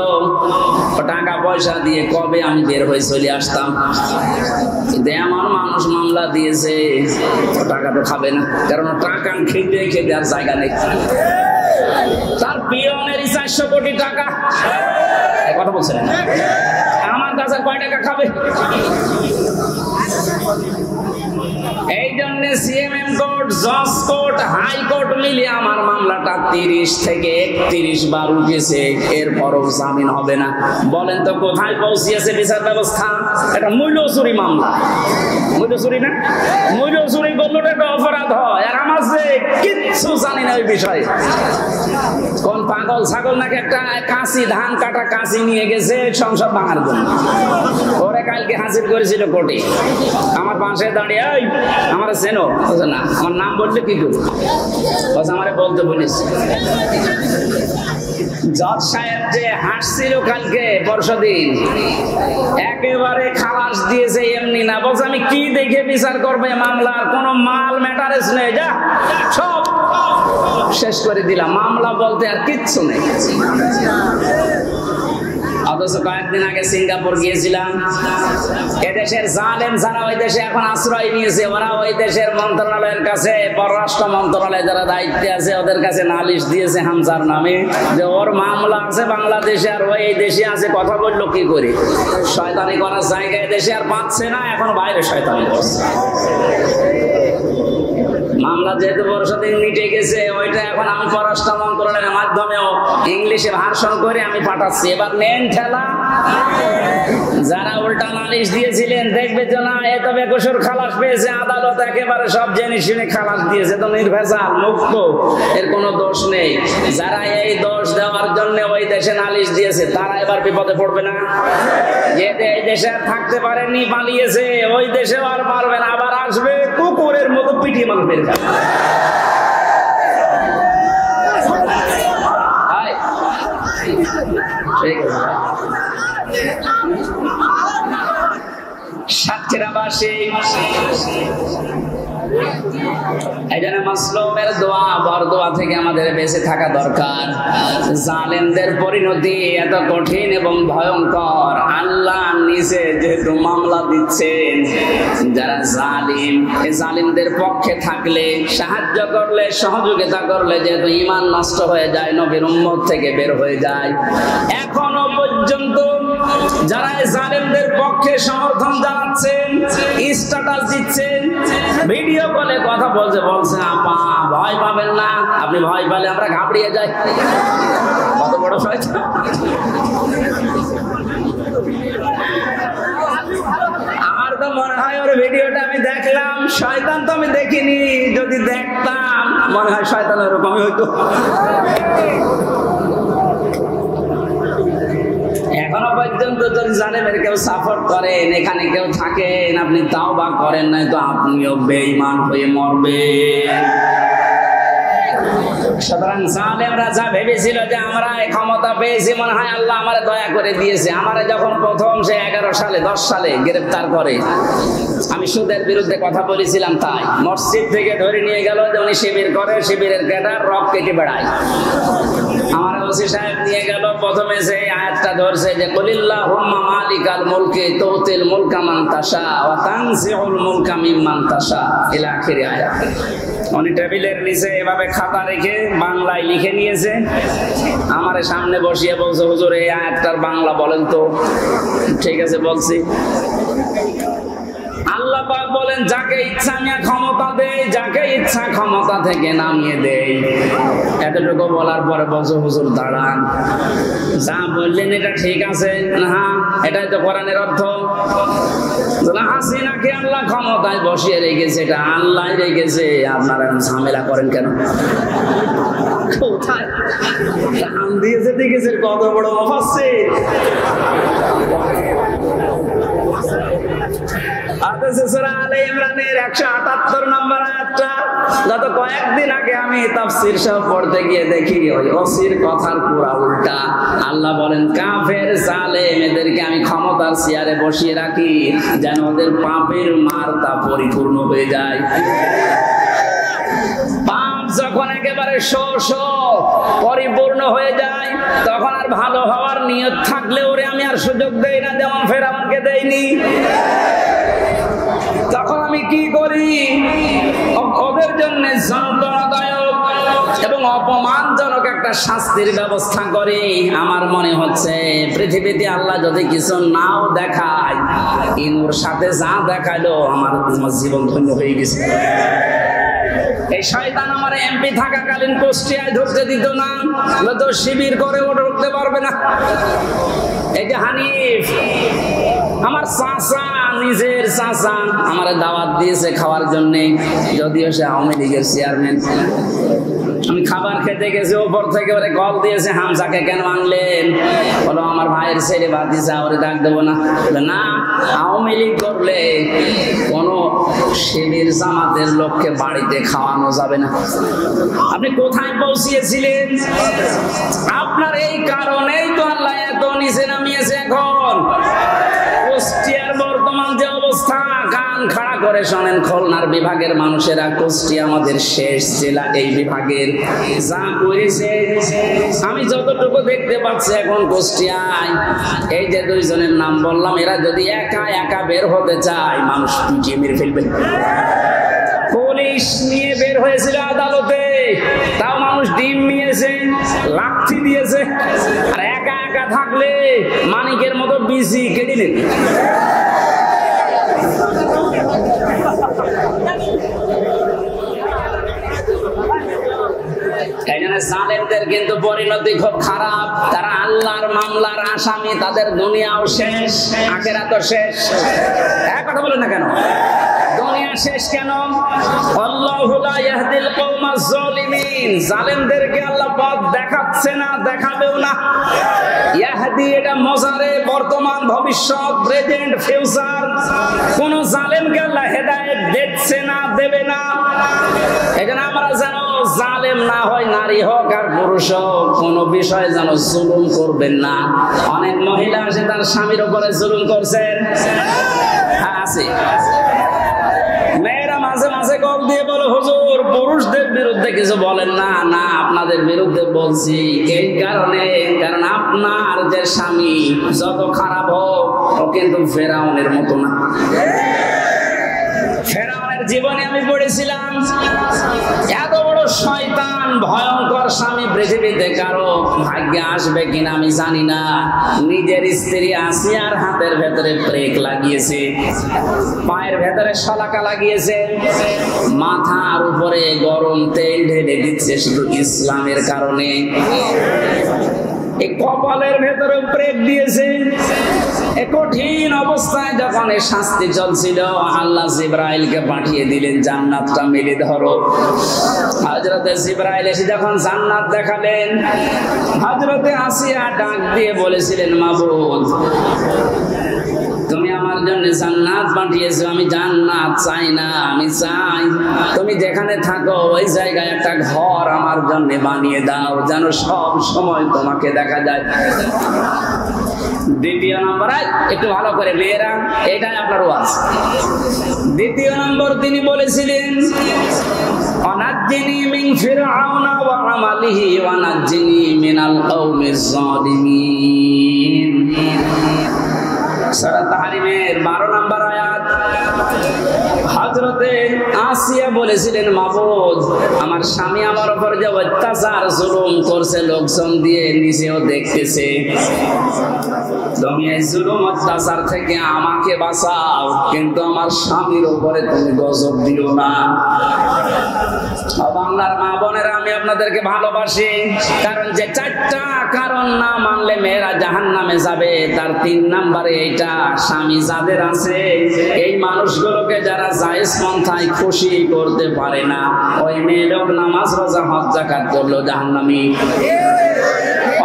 S1: টাকা পয়সা দিয়ে কবে আমি বের হয়ে চলে আসতাম। কিন্তু এমন মানুষ মামলা দিয়েছে, টাকা তো খাবে না, কারণ টাকা খেতে খেতে আর জায়গা নেই। তার পিয়নের 400 কোটি টাকা। কথা বলছেন, আমার কাছে কয় টাকা খাবে? এই জন্য সিএমএম কোর্ট, জজ কোর্ট, হাইকোর্ট মিলিয়ে আমার মামলাটা 30 থেকে 31 বার উঠেছে, এরপরও জামিন হবে না। বলেন তো কোথায় পৌঁছিয়েছে বিচার ব্যবস্থা? এটা মূল্য চুরি মামলা। মূল্য চুরি না, মূল্য চুরি করলে একটা অপরাধ হয়, আর আমার যে কিচ্ছু জানি না ওই বিষয়ে। কোন পাগল ছাগল নাকি একটা কাঁচি, ধান কাটা কাঁচি নিয়ে গেছে সংসার ভাঙার জন্য, ওরে কালকে হাজির করেছিল কোর্টে। আমার পাশে দাঁড়িয়ে, এই আমার চেনো? না, আমার নাম বললে কি করবো? আমারে বলতে বলিস। জজ সাহেব যে হাসছিল কালকে পরশুদিন, একেবারে খালাস দিয়েছে এমনি না, বলছে আমি কি দেখে বিচার করবে মামলার, কোনো মাল ম্যাটারেস নেই, যা সব শেষ করে দিলাম, মামলা বলতে আর কিচ্ছু নেই। অথচ কয়েকদিন আগে সিঙ্গাপুর গিয়েছিলাম, এদেশের জালেম যারা ওই দেশে এখন আশ্রয় নিয়েছে, ওরা ওই দেশের মন্ত্রণালয়ের কাছে, পররাষ্ট্র মন্ত্রণালয়ে যারা দায়িত্বে আছে ওদের কাছে নালিশ দিয়েছে হামজার নামে, যে ওর মামলা আছে বাংলাদেশে আর ওই দেশে আছে, কথা বললো কি করে? শয়তানি করার জায়গায় দেশে আর পাচ্ছে না, এখন বাইরে শয়তানি করছে। মামলা যেহেতু বর্ষদিন মিটে গেছে, ওইটা এখন আমি পররাষ্ট্র মন্ত্রণালয়ের মাধ্যমেও ইংলিশে ভার্সন করে আমি পাঠাচ্ছি। এবার নেন ঠেলা, যারা উল্টা নালিশ দিয়েছিলেন দেখবে যে না এত বেকসুর খালাস পেয়েছে, আদালত একেবারে সব জেনে শুনে খালাস দিয়েছে, তো নির্ভেজাল মুক্ত, এর কোনো দোষ নেই। যারা এই দোষ দেওয়ার জন্য ওই দেশে নালিশ দিয়েছে তারা এবার বিপদে পড়বে না? যে এই দেশে আর থাকতে পারেনি, পালিয়েছে, ওই দেশেও আর পারবে না, আবার আসবে কুকুরের মতো পিটিয়ে মারবে। সাতক্ষীরাবাসী এই জন্য মাসলুমের দোয়া, বরদোয়া থেকে আমাদের বেঁচে থাকা দরকার। জালেমদের পরিণতি এত কঠিন এবং ভয়ঙ্কর, আল্লাহ নিজে যেহেতু মামলা দিচ্ছেন, যারা জালিম, এই জালিমদের পক্ষে থাকলে, সাহায্য করলে, সহযোগিতা করলে যেহেতু ঈমান নষ্ট হয়ে যায়, নবীর উম্মত থেকে বের হয়ে যায়। এখনো পর্যন্ত যারা জালিমদের পক্ষে সমর্থন জানাচ্ছেন, স্ট্যাটাস দিচ্ছেন, ভিডিও কলে কথা বলছে, আপা ভয় পাবেন না, আপনি ভয় পেলে আমরা ঘাবড়িয়ে যাই। কত বড় শয়তান! আমার তো মনে হয় ওর ভিডিওটা আমি দেখলাম, শয়তান তো আমি দেখিনি, যদি দেখতাম মনে হয় শয়তান এরকমই হইতো। এখনো পর্যন্ত যদি জালেমের কেউ সাপোর্ট করেন, এখানে কেউ থাকেন, আপনি তাওবা করেন নাই তো আপনিও বেঈমান হয়ে মরবেন। সুতরাং জালেমরা যা ভেবেছিল যে আমরা এই ক্ষমতা পেয়েছি, মনে হয় আল্লাহ আমারে দয়া করে দিয়েছে। আমারে যখন প্রথম সে 11 সালে 10 সালে গ্রেফতার করে, আমি সুদের বিরুদ্ধে কথা বলেছিলাম, তাই মসজিদ থেকে ধরে নিয়ে গেল যে উনি শিবির করে, শিবিরের ক্যাডার, রক কেটে বেড়ায়। আমার ওসি সাহেব নিয়ে গেল, প্রথমে যে আয়াতটা ধরছে যে কুলিল্লাহুম্মা মালিকাল মুলকি তুতিল মুলকা মান তাশা ওয়া তানজিউল মুলকা মিম্মান তাশা ইলা আখির আয়াত। উনি টেবিলের নিচে এভাবে খাতা রেখে বাংলায় লিখে নিয়েছে, আমার সামনে বসিয়ে বলছে, হুজুর এই আয়াতটার বাংলা বলেন তো। ঠিক আছে বলছি। আল্লাহ পাক বলেন, যাকে ইচ্ছা আমি ক্ষমতা দেই, যাকে ইচ্ছা ক্ষমতা থেকে নামিয়ে দেই। এতটুকু বলার পরে বলছে, হুজুর দাঁড়ান, যা বললেন এটা ঠিক আছে না? এটাই তো কোরআনের অর্থ। হাসিনাকে আল্লাহ ক্ষমতায় বসিয়ে রেখেছে, এটা আল্লাহ রেখেছে, আপনারা ঝামেলা করেন কেন? কোথায় টান দিয়েছে দেখেছে, কত বড় মুফাসসির। সূরা আলে ইমরানের 178 নম্বর আয়াতটা গত কয়েকদিন আগে আমি তাফসীর সহ পড়তে গিয়ে দেখি ওই ওসির কথার পুরা উল্টা। আল্লাহ বলেন, কাফের জালেম এদেরকে আমি ক্ষমতার চেয়ারে বসিয়ে রাখি যেন ওদের পাপের মারতা পরিপূর্ণ হয়ে যায়। পাপ যখন একেবারে পরিপূর্ণ হয়ে যায়, তখন আর ভালো হওয়ার নিয়ত থাকলে ওরে আমি আর সুযোগ দেই না, যেমন ফেরাউনকে দেইনি। তখন আমি কি করি? ওদের জন্য যন্ত্রণাদায়ক এবং এবং অপমানজনক একটা শাস্তির ব্যবস্থা করে। আমার মনে হচ্ছে পৃথিবীতে আল্লাহ যদি কিছু নাও দেখায়, ইনুর সাথে যা দেখাইলো আমার জীবন ধন্য হয়ে গেছে। এই শয়তান আমার এমপি থাকাকালীন কুষ্টিয়ায় ঢুকতে দিত না, তো শিবির করে ও ঢুকতে পারবে না। এই যে হানিফ আমার চাচা, নিজের চাচা আমার দাওয়াত দিয়েছে খাওয়ার জন্য, যদিও সে আওয়ামী লীগের চেয়ারম্যান। আমি খাবার খেতে গেছি, ওপর থেকে ওরে কল দিয়েছে, হামজাকে কেন আনলেন? বলো আমার ভাইয়ের ছেলে ভাতিজা, ওরে ডাক দেবো না। না, আওয়ামী লীগ করলে কোন শিবির জামাতের লোককে বাড়িতে খাওয়ানো যাবে না। আপনি কোথায় পৌঁছিয়েছিলেন? আপনার এই কারণেই তো আল্লাহ এত নিচে নামিয়েছে। এখন কুষ্টিয়ার বর্তমান যে অবস্থা, কান খাড়া করে শোনেন খুলনার বিভাগের মানুষেরা, কুষ্টিয়া আমাদের শেষ জেলা এই বিভাগের, যা করেছে আমি যতটুকু দেখতে পাচ্ছি এখন কুষ্টিয়ায়, এই যে দুইজনের নাম বললাম, এরা যদি একা একা বের হতে চায় মানুষ পিটিয়ে মেরে ফেলবে। পুলিশ নিয়ে বের হয়েছিল আদালতে, তাও মানুষ ডিম নিয়েছে, লাঠি দিয়েছে। আর একা একা থাকলে মানিকের মতো বিসি কেটে নেন। এখানে জালেমদের কিন্তু পরিণতি খুব খারাপ। তারা আল্লাহর মামলার আসামি, তাদের দুনিয়াও শেষ, আখিরাতও শেষ। এক কথা বলেন না কেন? দুনিয়া শেষ কেন? আল্লাহু লা ইয়াহদিল কওমাজ জালিমিন, জালেমদেরকে আল্লাহ পথ দেখাচ্ছে না, দেখাবেও না। ইয়াহদি এটা মজারে, বর্তমান, ভবিষ্যৎ, প্রেজেন্ট, ফিউচার। কোন জালেমকে আল্লাহ হেদায়েত দিচ্ছে না, দেবে না। এখানে আমরা যেন জালেম না হয়, নারী হোক আর পুরুষ হোক, কোন বিষয়ে যেন জুলুম করবেন না। অনেক মহিলা আছে তার স্বামীর উপরে জুলুম করছেন, আছে। মেয়েরা মাঝে মাঝে কল দিয়ে বলে, হুজুর পুরুষদের বিরুদ্ধে কিছু বলেন না। না, আপনাদের বিরুদ্ধে বলছি এই কারণে, কারণ আপনার যে স্বামী যত খারাপ হোক, ও কিন্তু ফেরাউনের মতো না। ফেরাউনের জীবনে আমি পড়েছিলাম, এত বড় শয়তান, ভয়ঙ্কর স্বামী পৃথিবীতে কারো ভাগ্যে আসবে কিনা আমি জানি না। নিজের স্ত্রী আসিয়ার হাতের ভেতরে ব্রেক লাগিয়েছে, পায়ের ভেতরে শলাকা লাগিয়েছে, মাথার উপরে গরম তেল ঢেলে দিচ্ছে শুধু ইসলামের কারণে। এই কপালের ভেতরে ব্রেক দিয়েছে। এই কঠিন অবস্থায় যখন এই শাস্তি চলছিল, আল্লাহ জিবরাইলকে পাঠিয়ে দিলেন, জান্নাতটা মেলে ধরো। হযরতে জিবরাইল এসে যখন জান্নাত দেখালেন, হযরতে আসিয়া ডাক দিয়ে বলেছিলেন, মাবুদ তুমি আমার জন্য জান্নাত পাঠিয়েছো, আমি জান্নাত চাই না, আমি চাই তুমি যেখানে থাকো ওই জায়গায় একটা ঘর আমার জন্য বানিয়ে দাও, যেন সব সময় তোমাকে দেখা যায়। দ্বিতীয় নম্বর, একটু ভালো করে মেয়েরা, এটাই আপনার ওয়াজ। দ্বিতীয় নম্বর তিনি বলেছিলেন, অনাজ্জিনি মিন ফিরআউনা ওয়া আমালিহি ওয়া নাজ্জিনি মিনাল কওমিজ জালিমিন। সূরা তাহরিমের 12 নম্বর আয়াত। হযরতে আসিয়া বলেছিলেন, মাবুদ আমার স্বামী আমার উপর যে অত্যাচার জুলুম করছে, লোকজন দিয়ে নিজেও দেখতেছে, তুমি এই জুলুম অত্যাচার থেকে আমাকে বাঁচাও, কিন্তু আমার স্বামীর উপরে তুমি গজব দিও না। বাংলার মা বোনেরা, আমি আপনাদেরকে ভালোবাসি, কারণ যে 4টা কারণ না মানলে মেয়েরা জাহান্নামে যাবে, তার 3 নম্বরে এইটা। স্বামী যাদের আছে, এই মানুষগুলোকে যারা জায়েজ পন্থায় খুশি করতে পারে না, ওই মেয়ে লোক নামাজ রোজা হজ যাকাত করলো জাহান্নামী।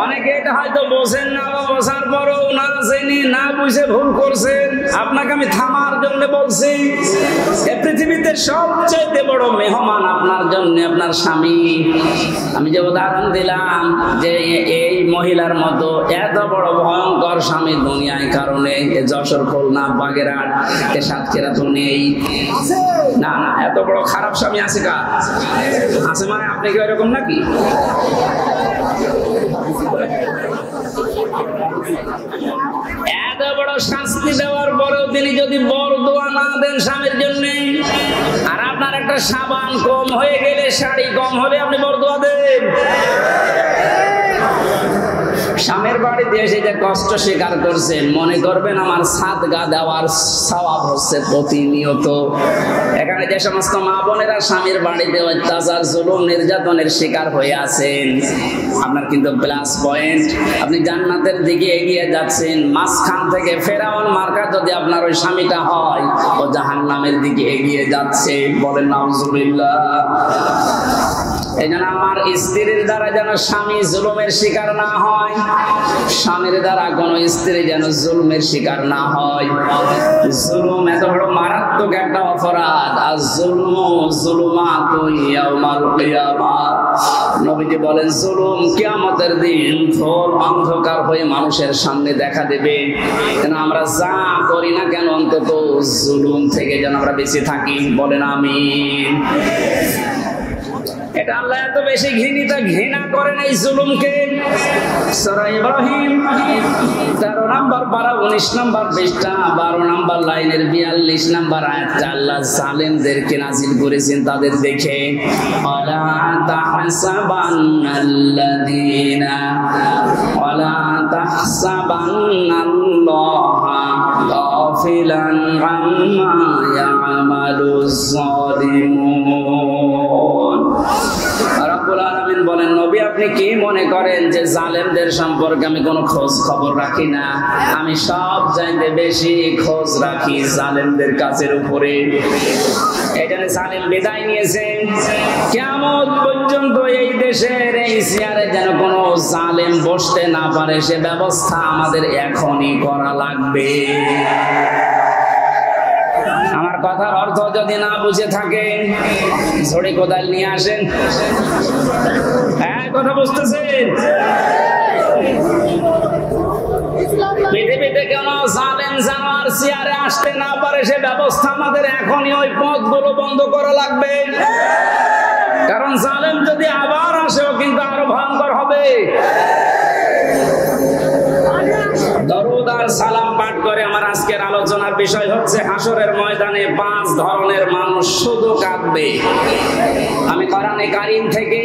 S1: অনেকে এটা হয়তো বোঝেন না, বা বোঝার পরেও না জেনে না বুঝে ভুল করছেন। আপনাকে আমি থামার জন্য বলছি, এই পৃথিবীতে সবচেয়ে বড় মেহমান আপনার জন্য আপনার স্বামী। আমি যে উদাহরণ দিলাম যে এই মহিলার মতো এত বড় ভয়ঙ্কর স্বামী দুনিয়ায় কারণে যশোর, খুলনা, বাগেরহাট, সাতক্ষীরা তো নেই। না না, এত বড় খারাপ স্বামী আছে কার? আছে মানে আপনি কি এরকম নাকি? এত বড় শাস্তি দেওয়ার পরেও তিনি যদি বরদোয়া না দেন স্বামীর জন্য, আর আপনার একটা সাবান কম হয়ে গেলে, শাড়ি কম হলে আপনি বরদোয়া দেন। স্বামীর বাড়িতে এসে যে কষ্ট স্বীকার করছেন, মনে করবেন আমার সাদগা দেওয়ার সওয়াব হচ্ছে প্রতিনিয়ত। এখানে যে সমস্ত মা বোনেরা স্বামীর বাড়িতে অত্যাচার, জুলুম, নির্যাতনের শিকার হয়ে আছেন, আপনার কিন্তু প্লাস পয়েন্ট, আপনি জান্নাতের দিকে এগিয়ে যাচ্ছেন। মাঝখান থেকে ফেরাউন মার্কা যদি আপনার ওই স্বামীটা হয়, ও জাহান্নামের দিকে এগিয়ে যাচ্ছে। বলেন নাউজুবিল্লাহ। এই জন্য আমার স্ত্রীর দ্বারা যেন স্বামী জুলুমের শিকার না হয়, স্বামীর দ্বারা কোনো স্ত্রী যেন জুলুমের শিকার না হয়। জুলুম এত বড় মারাত্মক একটা অপরাধ। আর জুলুমাতুন ইয়াউমাল কিয়ামাহ, নবীজি বলেন জুলুম কিয়ামতের দিন ঘোর অন্ধকার হয়ে মানুষের সামনে দেখা দেবে। যেন আমরা যা করি না কেন অন্তত জুলুম থেকে যেন আমরা বেঁচে থাকি। বলেন আমিন। এটা আল্লাহ এত বেশি ঘৃণা করেন এই জুলুমকে। সূরা ইব্রাহিম 13 নম্বর পারা 19 নম্বর পৃষ্ঠা 12 নম্বর লাইনের 42 নম্বর আয়াতটা আল্লাহ জালেমদেরকে নাজিল করেছেন তাদের দেখে। ওয়ালা তাহসাবান্নাল্লাহা গাফিলান আম্মা ইয়ামালুজ যালিমুন। রব্বুল আলামিন বলেন, নবী আপনি কি মনে করেন যে জালেমদের সম্পর্কে আমি কোনো খোঁজ খবর রাখি না? আমি সব চাইতে বেশি খোঁজ রাখি জালেমদের কাছের উপরে। এই জন্য জালেম বিদায় নিয়েছেন। কিয়ামত পর্যন্ত এই দেশের এই চেয়ারে যেন কোনো জালেম বসতে না পারে, সে ব্যবস্থা আমাদের এখনই করা লাগবে। আমার কথার অর্থ যদি না বুঝে থাকেন, ঝড়ি কোদাল নিয়ে আসেন। হ্যাঁ, কথা বুঝতেছেন? পৃথিবীতে কেন জালেম জানোয়ার চেয়ারে আসতে না পারে, সে ব্যবস্থা আমাদের এখনই ওই পথগুলো বন্ধ করা লাগবে। কারণ জালেম যদি আবার আসেও কিন্তু আরো ভয়ঙ্কর হবে। দরুদ আর সালাম পাঠ করে আমার আজকের আলোচনার বিষয় হচ্ছে হাসরের ময়দানে 5 ধরনের মানুষ শুধু কাঁদবে। আমি কোরআনে কারীম থেকে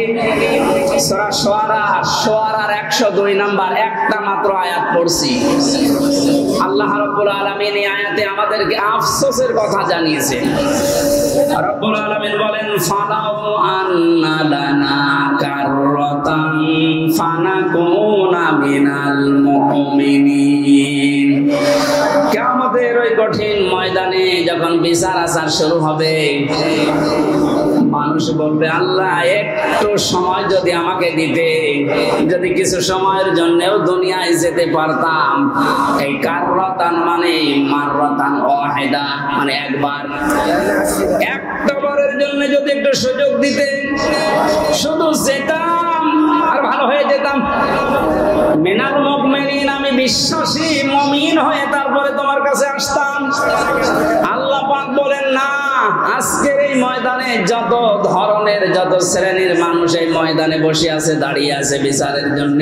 S1: সূরা শুআরার 102 নম্বর একটা মাত্র আয়াত পড়ছি। আল্লাহ রাব্বুল আলামিন এই আয়াতে আমাদেরকে আফসোসের কথা জানিয়েছেন। রাব্বুল আলামিন বলেন, ফালাউ আন্না লানা কাররাতান ফানাকুনা মিনাল মুমিনিন। কিয়ামতের ওই কঠিন ময়দানে যখন বিচার আচার শুরু হবে, মানুষ বলবে, আল্লাহ একটু সময় যদি আমাকে দিতে, যদি কিছু সময়ের জন্যও দুনিয়ায় যেতে পারতাম। এই কাররাতান মানে মাররাতান ওয়াহিদা, মানে একবার, একটা বারের জন্য যদি একটু সুযোগ দিতে, শুধু যেতাম আর ভালো হয়ে যেতাম। মিনাল মুমিনিন, আমি বিশ্বাসী মুমিন হয়ে তারপরে তোমার কাছে আসতাম। আল্লাহ পাক বলেন, না, আজকের এই ময়দানে যত ধরনের, যত শ্রেণীর মানুষ এই ময়দানে বসে আছে, দাঁড়িয়ে আছে বিচারের জন্য,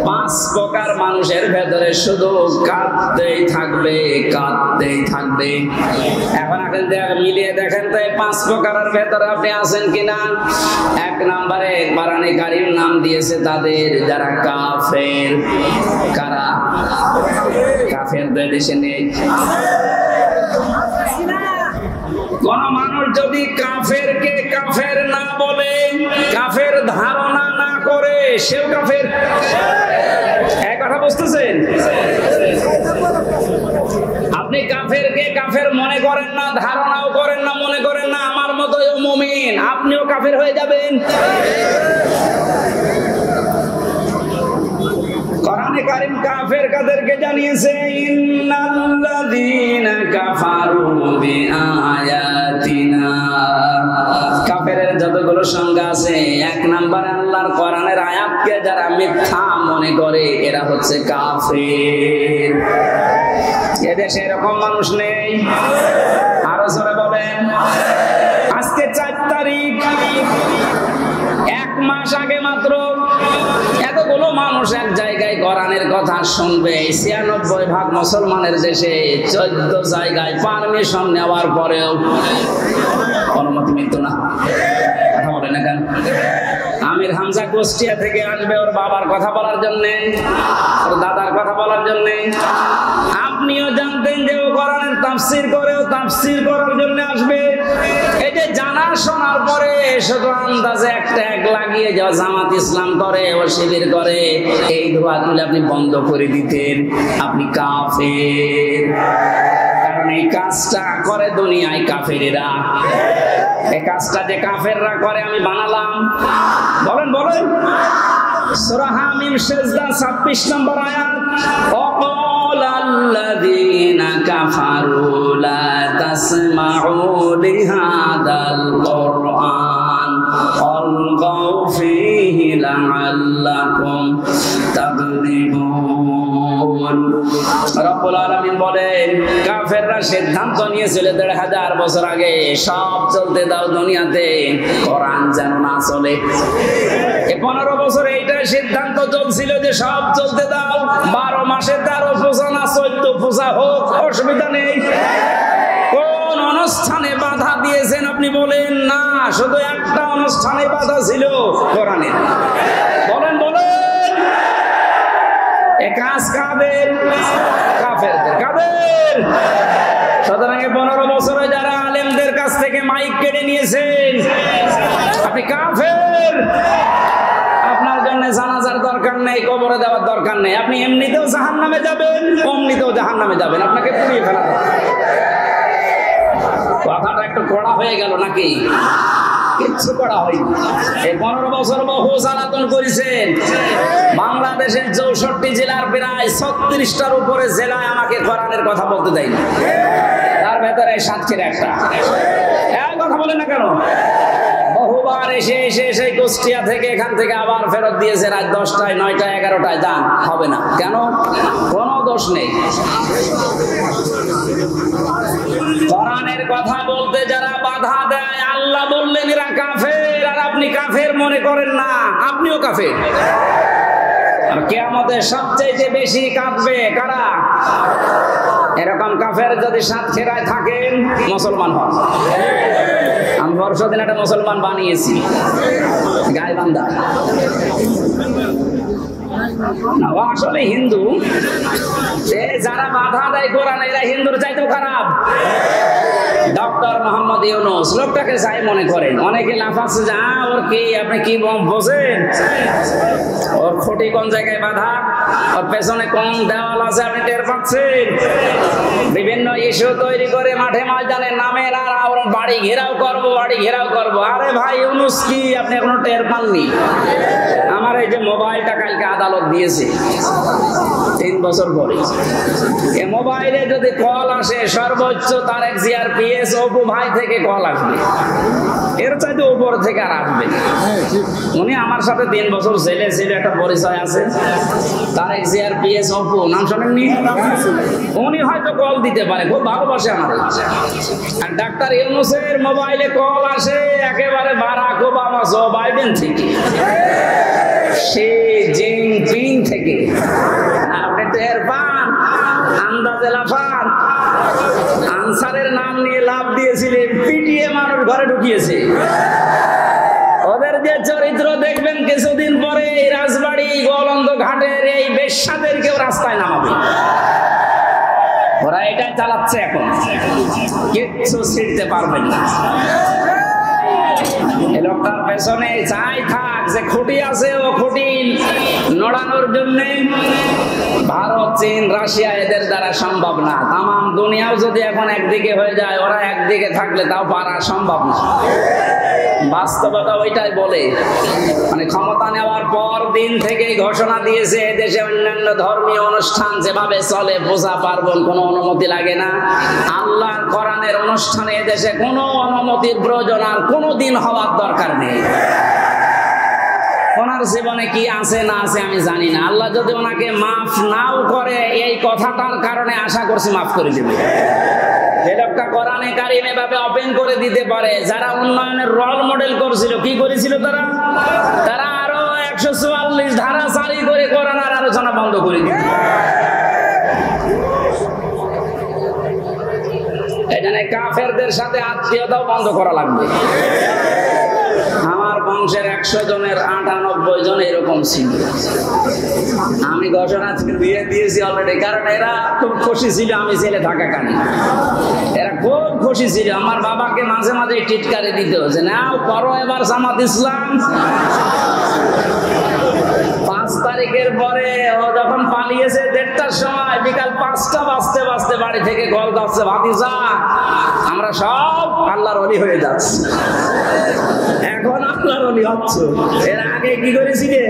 S1: 5 প্রকার মানুষের ভেতরে শুধু কাঁদতেই থাকবে, কাঁদতেই থাকবে। এখন মিলিয়ে দেখেন তো এই 5 প্রকারের ভেতরে আপনি আছেন কিনা। 1 নম্বরে কোরআনে কারীম নাম দিয়েছে তাদের, যারা কাফের। কারা কাফের? দেশে নেই। কোন মানুষ যদি কাফেরকে কাফের না বলে, কাফের ধারণা না করে, সেও কাফের। এক কথা বুঝতেছেন? আপনি কাফেরকে কাফের মনে করেন না, ধারণাও করেন না, মনে করেন না আমার মতোই মুমিন, আপনিও কাফের হয়ে যাবেন। কোরআনে কারীম কাফের কাদেরকে জানিয়েছে, ইন্নাল্লাযীনা কাফারু বিআয়াতিনা। কাফেরের যতগুলো সংজ্ঞা আছে, 1 নম্বরে আল্লাহর কোরআনের আয়াতকে যারা মিথ্যা মনে করে, এরা হচ্ছে কাফের। এদেশে এরকম মানুষ নেই। আরো জোরে বলেন। আজকে 4 তারিখ, 1 মাস আগে মাত্র এতগুলো মানুষ এক জায়গায় কোরআনের কথা শুনবে, ৯৬% মুসলমানের দেশে ১৪ জায়গায় পারমিশন নেওয়ার পরেও অনুমতি মিলত না। কথা বলে না কেন? আমির হামজা কুষ্টিয়া থেকে আসবে ওর বাবার কথা বলার জন্যে, ওর দাদার কথা বলার জন্যে। আপনিও জানতেন যে ও কোরআনের তাফসীর করে, ও তাফসীর করার জন্য আসবে। এই যে জানা শোনার পরে শুধু আন্দাজে একটা এক লাগিয়ে যাওয়া জামাত ইসলাম করে, ও শিবির করে, এই ধোয়া তুলে আপনি বন্ধ করে দিতেন, আপনি কাফের। কারণ এই কাজটা করে দুনিয়ায় কাফেরেরা। এই কাজটা যে কাফেররা করে আমি বানালাম। বলেন বলেন, সূরা হামিম সিজদা ২৬ নম্বর আয়াত, ওয়াকালাল্লাযীনা কাফারু লা তাসমাউ লিহাদাল কুরআন ওয়ালগাউ ফীহি লাআল্লাকুম তাগলিবুন। রব্বুল আলামিন বলেন, কাফেররা সিদ্ধান্ত নিয়েছিল ১৫০০ বছর আগে, সব চলতে দাও দুনিয়াতে, কোরআন যেন না চলে। ১৫ বছর এইটা সিদ্ধান্ত চলছিল যে সব চলতে দাও, ১২ মাসে ১৩ পূজা না ১৪ পূজা হোক, অসুবিধা নেই। কোন অনুষ্ঠানে বাধা দিয়েছেন আপনি বলেন? না, শুধু একটা অনুষ্ঠানে বাধা ছিল, কোরআনের। বলেন বলেন, এ কাজ কাদের? কাফেরদের। কাদের? সুতরাং ১৫ বছরে যারা আলেমদের কাছ থেকে মাইক কেড়ে নিয়েছেন, আপনি কাফের। আপনার জন্য জানাজার দরকার নেই, কবরে দেওয়ার দরকার নেই। আপনি এমনিতেও জাহান্নামে যাবেন, অমনিতেও জাহান্নামে যাবেন, আপনাকে পুড়িয়ে ফেলা দরকার। কথাটা একটু কড়া হয়ে গেল নাকি? কিচ্ছু করা হয়নি। এই ১৫ বছর বহু জ্বালাতন করেছেন। বাংলাদেশের ৬৪ জেলার প্রায় ৩৬টার উপরে জেলায় আমাকে কোরআনের কথা বলতে দেয়নি। তার ভেতরে সাতক্ষীরা একটা। কথা বলেন না কেন? বহুবার এসে এসে এসে কুষ্টিয়া থেকে এখান থেকে আবার ফেরত দিয়েছে রাত ১০টায়, ৯টায়, ১১টায়। যান, হবে না। কেন? কোনো দোষ নেই। কোরআনের কথা বলতে যারা বাধা দেয়, আল্লাহ বললেন এরা কাফের, আর আপনি কাফের মনে করেন না, আপনিও কাফের। আর কিয়ামতে সবচেয়ে বেশি কাঁদবে কারা? এরকম কাফের যদি সাতক্ষীরায় থাকেন, মুসলমান হন। আমি বর্ষদিন একটা মুসলমান বানিয়েছি, গাইবান্ধা। না, ও আসলে হিন্দু। যারা বাধা দেয় কোরআন, এরা হিন্দুর চাইতেও খারাপ। ডক্টর মোহাম্মদ ইউনূস লোকটাকে যাই মনে করেন। অনেকে লাফাচ্ছে যে ওর কি, আপনি কি বোঝেন? ওর খুঁটি কোন জায়গায় বাধা, ওর পেছনে কোন দেওয়াল আছে আপনি টের পাচ্ছেন? বিভিন্ন ইস্যু তৈরি করে মাঠে ময়দানে নামেন, আর ওর বাড়ি ঘেরাও করবো, বাড়ি ঘেরাও করবো। আরে ভাই, ইউনূস কি আপনি এখনো টের পাননি? আমার এই যে মোবাইলটা কালকে আদালত দিয়েছে ৩ বছর পরে, এই মোবাইলে যদি কল আসে, সর্বোচ্চ তারেক জিয়ার পিএস অপু ভাই থেকে কল আসবে, এর চাইতে উপর থেকে আর আসবে। উনি আমার সাথে ৩ বছর জেলে ছিল, একটা পরিচয় আছে। তারেক জিয়ার পিএস অপু, নাম শোনেননি? উনি হয়তো কল দিতে পারে, খুব ভালোবাসে আমার। আর ডাক্তার ইউনূসের মোবাইলে কল আসে একেবারে বারাক ওবামা, জো বাইডেন থেকে, শি জিনপিং থেকে। আপনি টের পান, আন্দাজে লাফান। আনসারের নাম নিয়ে লাভ দিয়েছিলেন, পিটিয়ে মানুষ ঘরে ঢুকিয়েছে। ওদের যে চরিত্র দেখবেন কিছুদিন পরে এই রাজবাড়ি, গোলন্দ ঘাটের এই বেশ্যাদেরকেও রাস্তায় নামাবে। ওরা এটাই চালাচ্ছে এখন, কিচ্ছু ছিঁড়তে পারবেন না। এই লোকটার পেছনে যাই থাক, যে খুঁটি আছে ও খুঁটি নড়ানোর জন্য ভারত, চীন, রাশিয়া, এদের দ্বারা সম্ভব না। তামাম দুনিয়াও যদি এখন একদিকে হয়ে যায়, ওরা একদিকে থাকলে তাও পারা সম্ভব না। বাস্তবতা ওইটাই বলে। মানে ক্ষমতা নেওয়ার পর দিন থেকেই ঘোষণা দিয়েছে, দেশে অন্যান্য ধর্মীয় অনুষ্ঠান যেভাবে চলে, পূজা পার্বণ, কোনো অনুমতি লাগে না। আল্লাহর কোরআনের অনুষ্ঠানে এদেশে কোনো অনুমতির প্রয়োজন আর কোনো দিন হওয়ার দরকার নেই। ওনার জীবনে কি আছে না আছে আমি জানি না। আল্লাহ যদি ওনাকে মাফ নাও করে, এই কথাটার কারণে আশা করছি মাফ করে দেবে। যে লোকটা কোরআনে কারিম এভাবে ওপেন করে দিতে পারে, যারা উন্নয়নের রোল মডেল করছিল, কি করেছিল তারা? তারা আরো 144 ধারা জারি করে কোরআনের আলোচনা বন্ধ করে দিত। এখানে কাফেরদের সাথে আত্মীয়তাও বন্ধ করা লাগবে। আমার বংশের 100 জনের 98 জন এরকম ছিল। আমি ঘোষণা দিয়ে দিয়েছি অলরেডি, কারণ এরা খুব খুশি ছিল আমি ছেলে থাকা কারণে। এরা খুব খুশি ছিল। আমার বাবাকে মাঝে মাঝে টিটকারি দিত যে নাও করো এবার জামাত ইসলাম। 5 তারিখের পরে ও যখন পালিয়েছে 1:30টার সময়, বিকাল 5টা বাজতে বাজতে বাড়ি থেকে কল আসছে, ভাতিজা আমরা সব আল্লাহর ওলি হয়ে যাচ্ছি। এখন আল্লাহর ওলি হচ্ছে, এর আগে কি করেছিলে?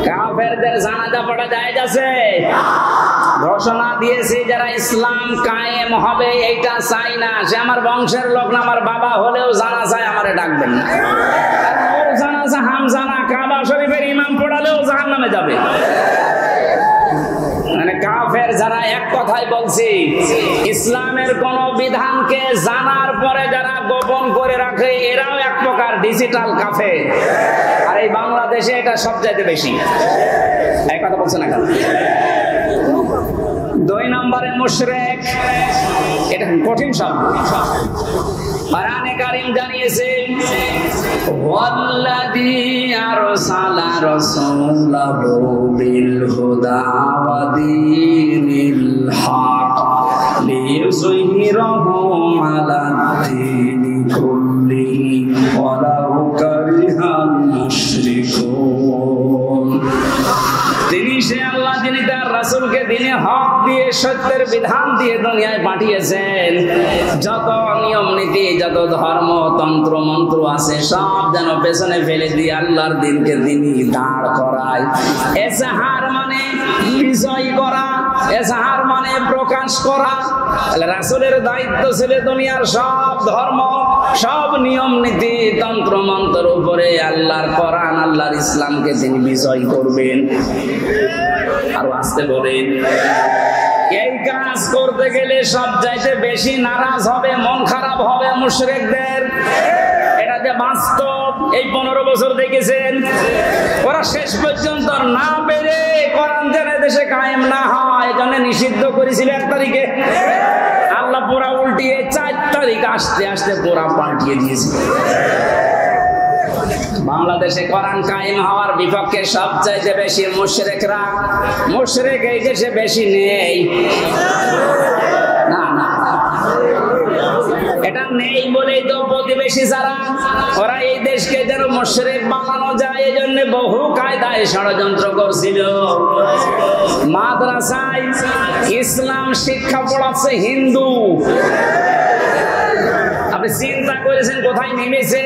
S1: কাফেরদের জানাজা পড়া জায়েজ আছে। ঘোষণা দিয়েছি যারা ইসলাম কায়েম হবে এইটা চাই না, সে আমার বংশের লোক না, আমার বাবা হলেও জানাজায় আমারে ডাকবেন না। জানাজা হামজানা কাবা শরীফের ইমাম পড়ালেও জাহান্নামে যাবে। মানে কাফের যারা, এক কথাই বলছি, ইসলামের কোন বিধানকে জানার পরে যারা গোপন করে রাখে এরাও এক প্রকার ডিজিটাল কাফের। আর এই বাংলাদেশে এটা সবচাইতে বেশি। এক কথা বলছে না কেন? 2 নম্বরে মুশরিক, এটা কঠিন শব্দ। কোরআনে কারীম জানিয়েছে ওয়াল্লাযী আরসালা রাসূলাহু বিল হুদা ওয়া দীনিল হক লিইয়ুযহিরাহু আলাদ দীনি কুল্লিহি ওয়ালাউ কারিহাল মুশরিকুন। তিনি সে আল্লাহ যিনি তার রাসূলকে দ্বীনে হক দিয়ে, সত্যের বিধান দিয়ে দুনিয়ায় পাঠিয়েছেন। যত নিয়ম নীতি, যত ধর্ম তন্ত্র মন্ত্র আছে সব যেন পেছনে ফেলে দিয়ে আল্লাহর দ্বীনকে তিনি দাঁড় করায়। এজাহার মানে বিজয় করা, এজাহার মানে প্রকাশ করা। রাসূলের দায়িত্ব ছিল দুনিয়ার সব ধর্ম, সব নিয়ম নীতি তন্ত্র মন্ত্রের উপরে আল্লাহর কোরআন, আল্লাহর ইসলামকে তিনি বিজয় করবেন। আর আসতে বলেন, এই কাজ করতে গেলে সবচাইতে বেশি নারাজ হবে, মন খারাপ হবে মুশরিকদের। এটা যে বাস্তব, এই 15 বছর দেখেছেন। ওরা শেষ পর্যন্ত না পেরে কোরআন যেন দেশে কায়েম না হয় এজন্য নিষিদ্ধ করেছিল 1 তারিখে। আল্লাহ পুরা উল্টিয়ে 4 তারিখ আসতে আসতে পুরা পাল্টিয়ে দিয়েছে। বাংলাদেশে কোরআন কায়েম হওয়ার বিপক্ষে সবচাইতে বেশি মুশরিকরা। মুশরিক এই দেশে বেশি নেই, না না, এটা নেই বলেই তো প্রতিবেশী যারা, ওরা এই দেশকে যেন মুশরিক বানানো যায় এজন্য বহু কায়দায় ষড়যন্ত্র করছিল। মাদ্রাসায় ইসলাম শিক্ষা পড়াচ্ছে হিন্দু। আপনি চিন্তা করেছেন কোথায় নেমেছে?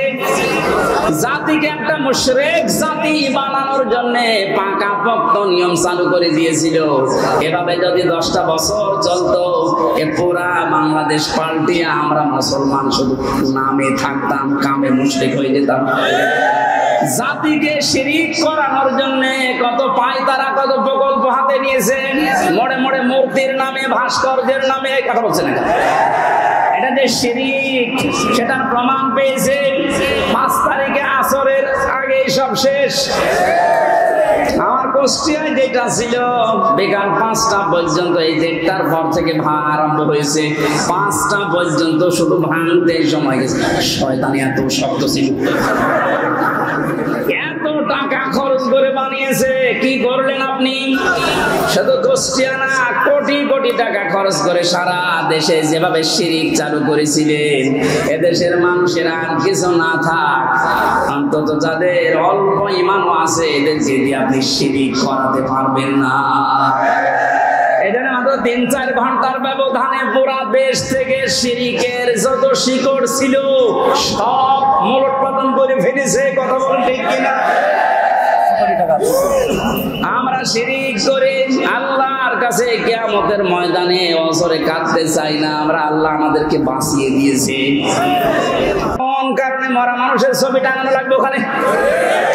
S1: জাতিকে একটা মুশরিক জাতি বানানোর জন্য পাকাপোক্ত নিয়ম চালু করে দিয়েছিল। এভাবে যদি 10টা বছর চলতো, এ পুরা বাংলাদেশ পাল্টিয়ে আমরা মুসলমান শুধু নামে থাকতাম, কামে মুশরিক হয়ে যেতাম। জাতিকে শিরিক করানোর জন্য কত পায়তারা, কত প্রকল্প হাতে নিয়েছে। মোড়ে মোড়ে মূর্তির নামে, ভাস্কর্যের নামে, কথা বলছে না, এটা যে শিরিক সেটার প্রমাণ পেয়েছে। 5 তারিখে আসরের আগে সব শেষ। আমার কুষ্টিয়ায় যেটা ছিল বিকাল 5টা পর্যন্ত, এই 1টার পর থেকে আরম্ভ হয়েছে 5টা পর্যন্ত শুধু ভাঙতে সময় গেছে। শয়তানি এত শক্ত ছিল, এত টাকা খরচ করে বানিয়েছে। কি করলেন আপনি? শুধু কুষ্টিয়া না, কোটি কোটি টাকা খরচ করে সারা দেশে যেভাবে শিরিক চালু করেছিলেন, এদেশের মানুষের আর কিছু না থাক, অন্তত যাদের অল্প ঈমানও আছে এদেরকে দিয়ে আপনি শিরিক করাতে পারবেন না। এজন্য মাত্র 3-4 ঘন্টার ব্যবধানে পুরা দেশ থেকে শিরিকের যত শিকড় ছিল সব মূলোৎপাটন করে ফেলেছে। কথা বলেন ঠিক কিনা? আমরা শিরিক করে আল্লাহর কাছে কিয়ামতের ময়দানে অজরে কাঁদতে চাই না, আমরা আল্লাহ আমাদেরকে বাঁচিয়ে দিয়েছে। কোন কারণে মরা মানুষের ছবি টাঙানো লাগবে ওখানে?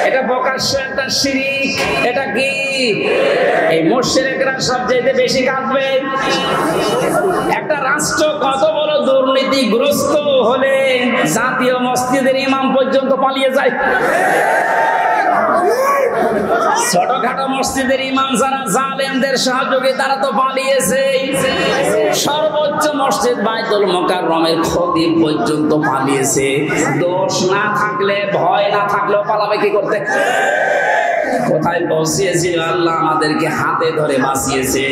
S1: এটা প্রকাশ্য একটা শিরিক। এটা কি? এই মুশরিকরা সবচেয়ে বেশি কাঁদবে। একটা রাষ্ট্র কত বড় দুর্নীতিগ্রস্ত হলে জাতীয় মসজিদের ইমাম পর্যন্ত পালিয়ে যায়। ছোটখাটো মসজিদের ইমাম যারা জালেমদের সহযোগী তারা তো পালিয়েছে। সর্বোচ্চ মসজিদ বাইতুল মুকাররমের খতিব পর্যন্ত পালিয়েছে। দোষ না থাকলে, ভয় না থাকলেও পালাবে কি করতে? কোথায় পৌঁছিয়েছিল? আল্লাহ আমাদেরকে হাতে ধরে বাঁচিয়েছে।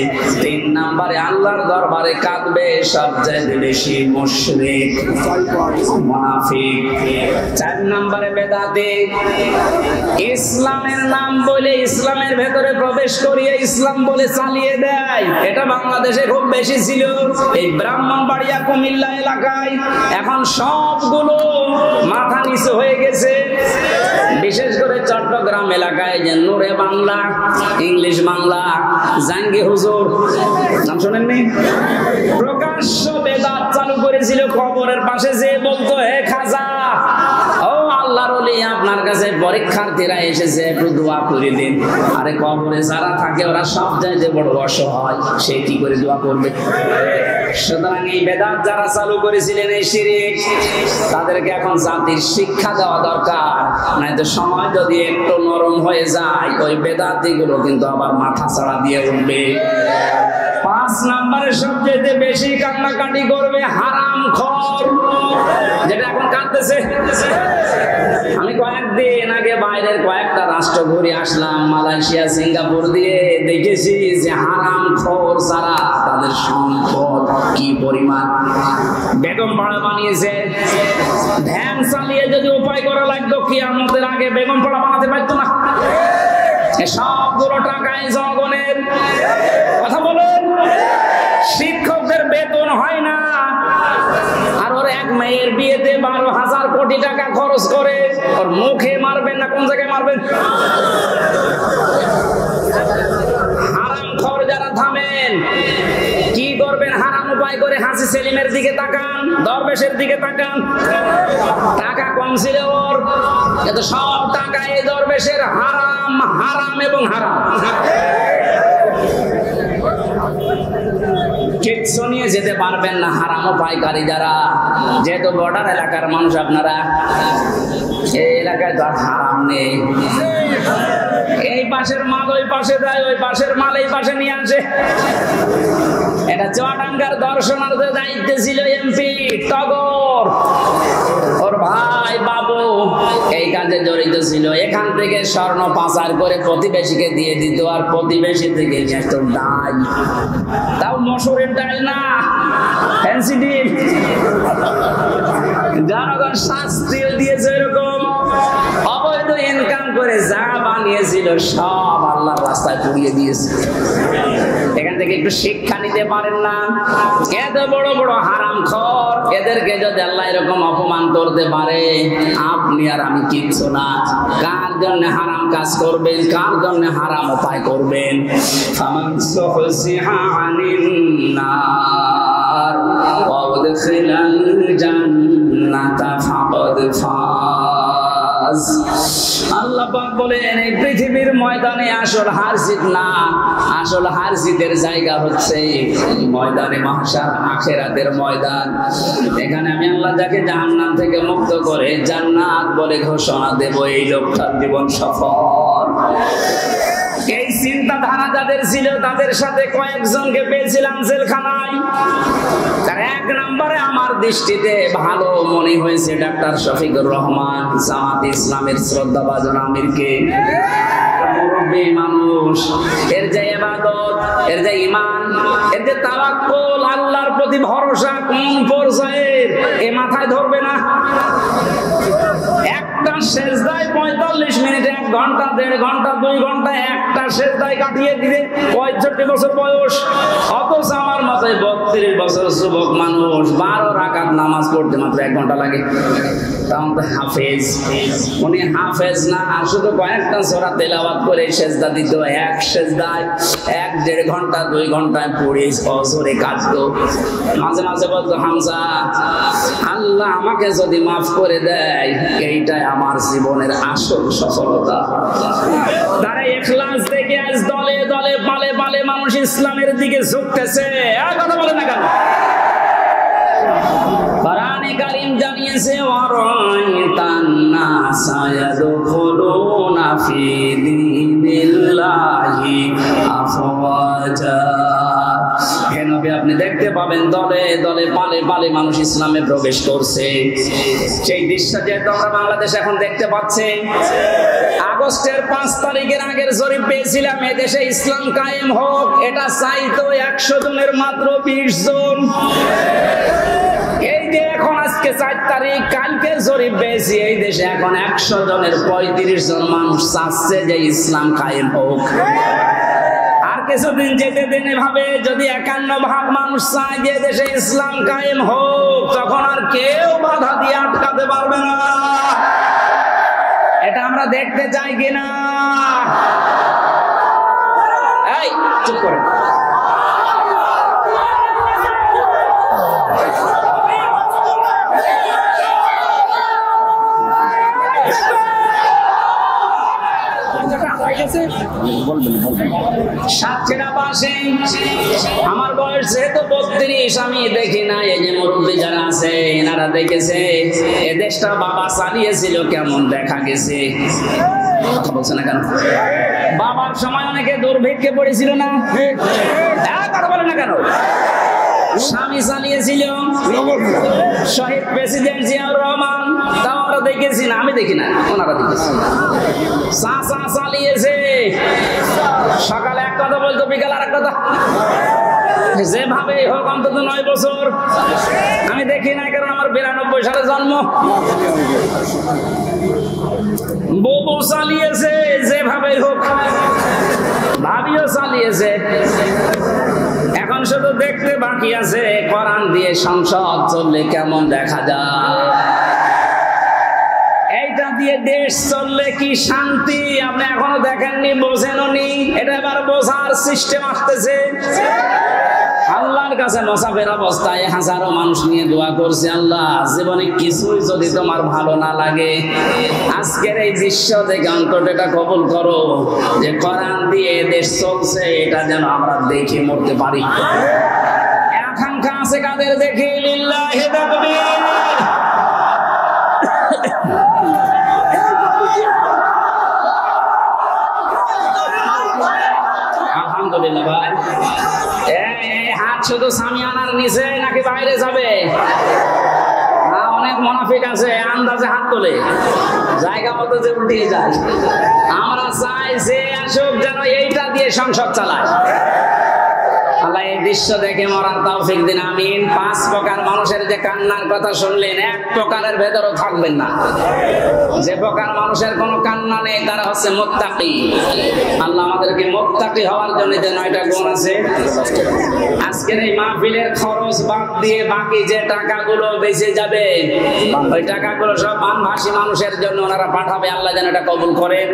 S1: 3 নম্বরে আল্লাহর দরবারে কাঁদবে সবচেয়ে বেশি মুশরিক, মুনাফিক। 4 নম্বরে বেদাতি। ইসলামের নাম বলে ইসলামের ভেতরে প্রবেশ করিয়ে ইসলাম বলে চালিয়ে দেয়। এটা বাংলাদেশে খুব বেশি ছিল। এই ব্রাহ্মণবাড়িয়া, কুমিল্লা এলাকায় এখন সবগুলো মাথা নিচু হয়ে গেছে। বিশেষ করে চট্টগ্রাম এলাকায় যে নূরে বাংলা, ইংলিশ বাংলা, জাঙ্গি হুজুর নাম শোনেননি? প্রকাশ্য বেদাত চালু করেছিল। কবরের পাশে যে বলতো, হে খাজা, ও আল্লাহর ওলি, আপনার কাছে পরীক্ষার্থীরা এসেছে, একটু দোয়া করে দিন। আরে কবরে যারা থাকে ওরা সব চাইতে বড় অসহায়, সে কি করে দোয়া করবে? সুতরাং এই বেদাত যারা চালু করেছিলেন, এই শিরক, তাদেরকে এখন জাতির শিক্ষা দেওয়া দরকার। নয়তো সময় যদি একটু নরম হয়ে যায়, ওই বেদাতিগুলো কিন্তু আবার মাথা ছাড়া দিয়ে উঠবে। 5 নম্বরে সবচেয়ে বেশি কান্নাকাটি করবে হারামখোর, যেটা এখন কাঁদতেছে। আমি কয়েকদিন আগে বাইরের কয়েকটা রাষ্ট্র ঘুরে আসলাম, মালয়েশিয়া, সিঙ্গাপুর দিয়ে, দেখেছি যে হারামখোর যারা, তাদের সম্পদ কি পরিমাণ। বেগম পাড়া বানিয়েছে। ধ্যান চালিয়ে যদি উপায় করা লাগতো, কিয়ামতের আগে বেগম পাড়া বানাতে পারতো না। সবগুলো টাকায় জনগণের। কথা বলেন, শিক্ষকদের বেতন হয় না, আর ওর এক মেয়ের বিয়েতে 12,000 কোটি টাকা খরচ করে। ওর মুখে মারবেন না কোন জায়গায় মারবেন? হারামখোর যারা, থামেন। কি করবেন? হারাম উপায় করে হাসি সেলিমের দিকে তাকান, দরবেশের দিকে তাকান। টাকা কম ছিল ওর, কিন্তু সব টাকা এই দরবেশের। হারাম, হারাম এবং হারাম। কিচ্ছু নিয়ে যেতে পারবেন না হারাম উপায়কারী যারা। যেহেতু বর্ডার এলাকার মানুষ আপনারা, এই এলাকায় তো হারাম নেই। এই পাশের মাল ওই পাশে দেয়, ওই পাশের মাল এই পাশে নিয়ে আসে। এটা চুয়াডাঙ্গার দর্শনার্থীদের দায়িত্বে ছিল এমপি টগর, ওর ভাই বাবু এই কাজে জড়িত ছিল। এখান থেকে স্বর্ণ পাচার করে প্রতিবেশীকে দিয়ে দিত, আর প্রতিবেশী থেকে একটু ডাল, তাও মসুরের ডাল না, ফ্যান্সি ডিম। জনগণ শাস্তিও দিয়েছে এরকম। অবৈধ ইনকাম করে যা বানিয়েছিল সব আল্লাহর রাস্তায় পুড়িয়ে দিয়েছে। এখান থেকে একটু শিক্ষা নিতে পারেন না? এত বড় বড় হারামখোর, এদেরকে যদি আল্লাহ এরকম অপমান করতে পারে, আপনি আর আমি কিচ্ছু না। কার জন্য হারাম কাজ করবেন? কার জন্য হারাম উপায় করবেন? ফামান সুহসিহা আনিন নার ওয়া উদখিলাল জান্নাতা ফাকাদ ফাজ। আল্লাহ পাক বলেন, এই পৃথিবীর ময়দানে আসল হার জিত না, আসল হার জিতের জায়গা হচ্ছে ময়দানে মাহশার, আখিরাতের ময়দান। এখানে আমি আল্লাহ যাকে জাহান্নাম থেকে মুক্ত করে জান্নাত বলে ঘোষণা দেব, এই লোকটার জীবন সফল। এই চিন্তাধারা যাদের ছিল, তাদের সাথে কয়েকজনকে পেয়েছিলাম জেলখানায়। তার 1 নম্বরে আমার দৃষ্টিতে ভালো মনে হয়েছে ডাক্তার শফিকুর রহমান, জামাত ইসলামের শ্রদ্ধাভাজন আমিরকে। মুরব্বী মানুষ, এর যে ইবাদত, এর যে ঈমান, এর যে তাওয়াক্কুল, আল্লাহর প্রতি ভরসা কোন পর্যায়ের, এ মাথায় ধরবে না। একটা সেজদায় 45 মিনিট, 1 ঘন্টা, 1.5 ঘন্টা, 2 ঘন্টা একটা সেজদায় কাটিয়ে দিলে 65 বছর বয়স। অথচ আমার মতে 32 বছর যুবক মানুষ 12 রাকাত নামাজ পড়তে মাত্র 1 ঘন্টা লাগে। তখন তো হাফেজ, উনি হাফেজ না, শুধু কয়েকটা সূরা তেলাওয়াত করে সেজদা দিত। এক সেজদায় 1-1.5 ঘন্টা 2 ঘন্টায় পড়ে অজরে কাটতো। মাঝে মাঝে বলতো, হামজা আল্লাহ আমাকে যদি মাফ করে দেয় এইটাই আমার জীবনের আসল সফলতা। তারা ইখলাস দেখে আজ দলে দলে পালে পালে মানুষ ইসলামের দিকে ঝুঁকতেছে। আর কথা বলে না কেন? কোরআনে কারীম জানিয়েছে, ওয়ারাইতান নাসা ইয়াদখুলুনা ফি দীনিল্লাহি আফওয়াজা। হে নবী, আপনি দেখতে পাবেন দলে দলে পালে পালে মানুষ ইসলামে প্রবেশ করছে। সেই দৃশ্য যেহেতু আমরা বাংলাদেশ এখন দেখতে পাচ্ছি। আগস্টের 5 তারিখের আগের জরিপ পেয়েছিলাম, এদেশে ইসলাম কায়েম হোক, এটা চাইতো 100 জনের মাত্র 20 জন। এই যে এখন আজকে 4 তারিখ, কালকে জরিপ পেয়েছি, এই দেশে এখন 100 জনের 35 জন মানুষ চাচ্ছে যে ইসলাম কায়েম হোক। আর কিছুদিন যেতে দিন এভাবে যদি 51% মানুষ চায় যে দেশে ইসলাম কায়েম হোক, তখন আর কেউ বাধা দিয়ে আটকাতে পারবে না। এটা আমরা দেখতে চাই কিনা? এই চুপ করে। আমার বয়স যেহেতু 32, আমি দেখি না। এই যে মুরব্বী যারা আছে এনারা দেখেছে এ দেশটা বাবা চালিয়েছিল, কেমন দেখা গেছে। কথা বলছে না কেন? বাবার সময় অনেকে দুর্ভিক্ষে পড়েছিল না? কথা বলে না কেন? স্বামী চালিয়েছিল, শহীদ প্রেসিডেন্ট জিয়াউর রহমান, তাও আমরা দেখেছি না? আমি দেখি না, ওনারা দেখেছি। চাচা চালিয়েছে, সকালে এক কথা বলতো, বিকাল আর এক কথা। যেভাবে হোক অন্তত 9 বছর আমি দেখি না, কারণ আমার 92 সালে জন্ম। বউ চালিয়েছে, যেভাবে হোক। ভাবিও চালিয়েছে। এখন শুধু দেখতে বাকি আছে কোরআন দিয়ে সংসদ চললে কেমন দেখা যায়। এইটা দিয়ে দেশ চললে কি শান্তি আপনি এখনো দেখেননি, বোঝেননি। এটা এবার বোঝার সিস্টেম আসতেছে। আল্লাহর কাছে মুসাফির অবস্থায় হাজারো মানুষ নিয়ে দোয়া করছে, আল্লাহ জীবনে কিছুই যদি তোমার ভালো না লাগে, আজকের এই দৃশ্য থেকে অন্তত এটা কবুল করো যে কোরআন দিয়ে দেশ চলছে, এটা যেন আমরা দেখে মরতে পারি। আকাঙ্ক্ষা আছে কাদের? দেখি লিল্লাহি তাকবীর। আলহামদুলিল্লাহ। ভাই হাত শুধু সামিয়ানার নিচে নাকি বাইরে যাবে? অনেক মুনাফিক আছে আন্দাজে হাত তোলে, জায়গা মতো যে উঠিয়ে যায়। আমরা চাই যে আসুক যেন এইটা দিয়ে সংসদ চালায়। আল্লাহ এই দৃশ্য দেখে মরার তৌফিক দিন, আমিন। 5 প্রকার মানুষের যে কান্নার কথা শুনলেন, এক প্রকারের ভেতরও থাকবেন না। যে প্রকার মানুষের কোনো কান্না নেই তারা হচ্ছে মুত্তাকি। আল্লাহ আমাদেরকে মুত্তাকি হওয়ার জন্য যে 9টা গুণ আছে, আজকের এই মাহফিলের খরচ বাদ দিয়ে বাকি যে টাকাগুলো বেঁচে যাবে, ওই টাকাগুলো সব বানভাসী মানুষের জন্য ওনারা পাঠাবে। আল্লাহ যেন এটা কবুল করেন।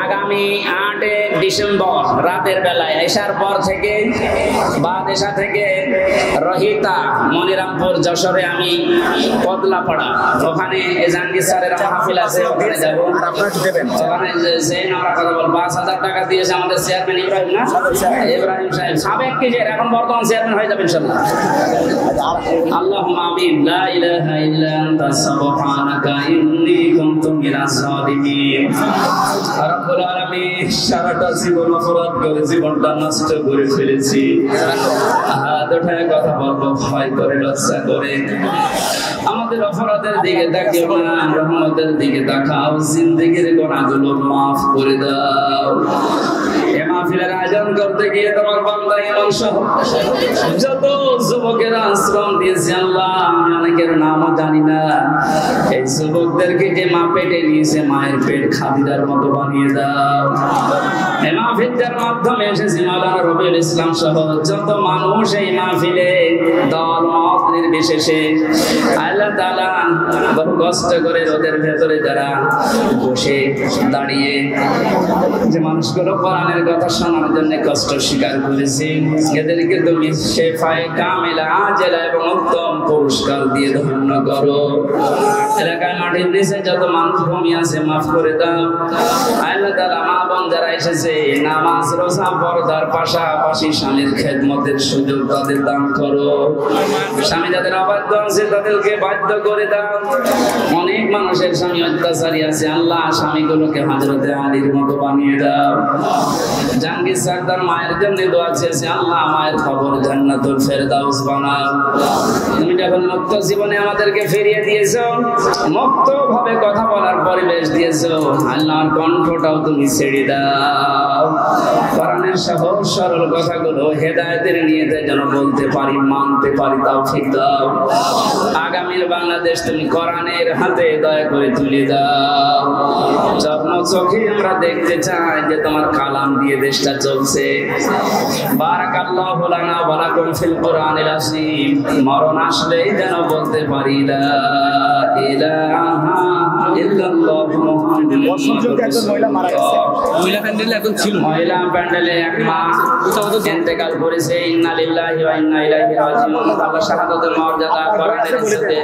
S1: আগামী 8 ডিসেম্বর রাতের বেলায় এশার পর থেকে বাদেশা থেকে রহিতা, মনিরামপুর, যশোরে আমি কদলাপাড়া, ওখানে জাহাঙ্গীর স্যারের মাহফিল আছে, ওখানে যাবো। ওখানে যে আমরা কথা বল, 5,000 টাকা দিয়েছে আমাদের চেয়ারম্যান ইব্রাহিম, না ইব্রাহিম সাহেব, সাবেক কেজের, এখন বর্তমান চেয়ারম্যান হয়ে যাবে ইনশাআল্লাহ। আল্লাহুম্মা আমিন। লা ইলাহা ইল্লা আনতা সুবহানাকা ইন্নী কুনতু মিনাজ জালিমিন। রব্বুল আলামিন, সারাটা জীবন অপরাধ করে জীবনটা নষ্ট করে ফেলেছি। হাত উঠায় কথা বলবো ভয় করে, লজ্জা করে। আমাদের অপরাধের দিকে তাকিও না, রহমতের দিকে তাকাও। জিন্দেগির গুনাহগুলো মাফ করে দাও। এ মাহফিলের আয়োজন করতে গিয়ে তোমার বান্দা ইমাম সহ যত যুবকেরা আশ্রম দিয়েছে আল্লাহ, আমি অনেকের নামও জানি না। এই যুবকদেরকে যে মা পেটে নিয়েছে, মায়ের পেট খাদিজার মতো বানিয়ে দাও। এই মাহফিলটার মাধ্যমে এসেছে মাওলানা রবিউল ইসলাম সহ যত মানুষ এই মাহফিলে দল মত নির্বিশেষে আল্লাহ তাআলা বহু কষ্ট করে রোদের ভেতরে যারা বসে দাঁড়িয়ে যে মানুষগুলো কোরআনের কথা শোনার জন্য কষ্ট স্বীকার করেছে, এদেরকে তুমি শেফায়ে কামিলা আজেলা এবং উত্তম পুরস্কার দিয়ে ধন্য করো। এলাকায় মাটির নিচে যত মানুষ ঘুমিয়ে আছে মাফ করে দাও আল্লাহ তাআলা। মা বোন যারা এসেছে নামাজ রোজা পর্দার পাশাপাশি স্বামীর খেদমতের সুযোগ তাদের দান করো। স্বামী যাদের অবাধ্য আছে তাদেরকে বাধ্য করে দাও। অনেক মানুষের স্বামী অত্যাচারী আছে আল্লাহ, স্বামীগুলোকে হযরতে আলীর মতো বানিয়ে দাও। জাহাঙ্গীর সরদার মায়ের জন্য দোয়া চেয়েছে আল্লাহ, মায়ের কবর জান্নাতুল ফেরদাউস বানাও। তুমি যখন মুক্ত জীবনে আমাদেরকে ফিরিয়ে দিয়েছো, মুক্ত ভাবে কথা বলার পরিবেশ দিয়েছো আল্লাহর কণ্ঠটাও তুমি ছেড়ে দাও। কোরআনের সহজ সরল কথাগুলো হেদায়েতের নিয়তে যেন বলতে পারি, মানতে পারি, তৌফিক দাও। আগামীর বাংলাদেশ তুমি কোরআনের হাতে দয়া করে তুলে দাও। স্বপ্ন চোখে আমরা দেখতে চাই যে তোমার কালাম দিয়ে দেশটা চলছে। বারাকাল্লাহু লানা ওয়া লাকুম ফিল কোরআনিল আযীম। মরণ আসলেই যেন বলতে পারি লা ইলাহা ইল্লাল্লাহ মুহাম্মাদুর রাসূলুল্লাহ। মহিলা প্যান্ডেলে এখন ছিল, মহিলা প্যান্ডেলে এক মা ইন্তেকাল করেছে। ইন্না লিল্লাহি ওয়া ইন্না ইলাইহি রাজিউন। আল্লাহ শাহাদাতের মর্যাদা কোরআনের সাথে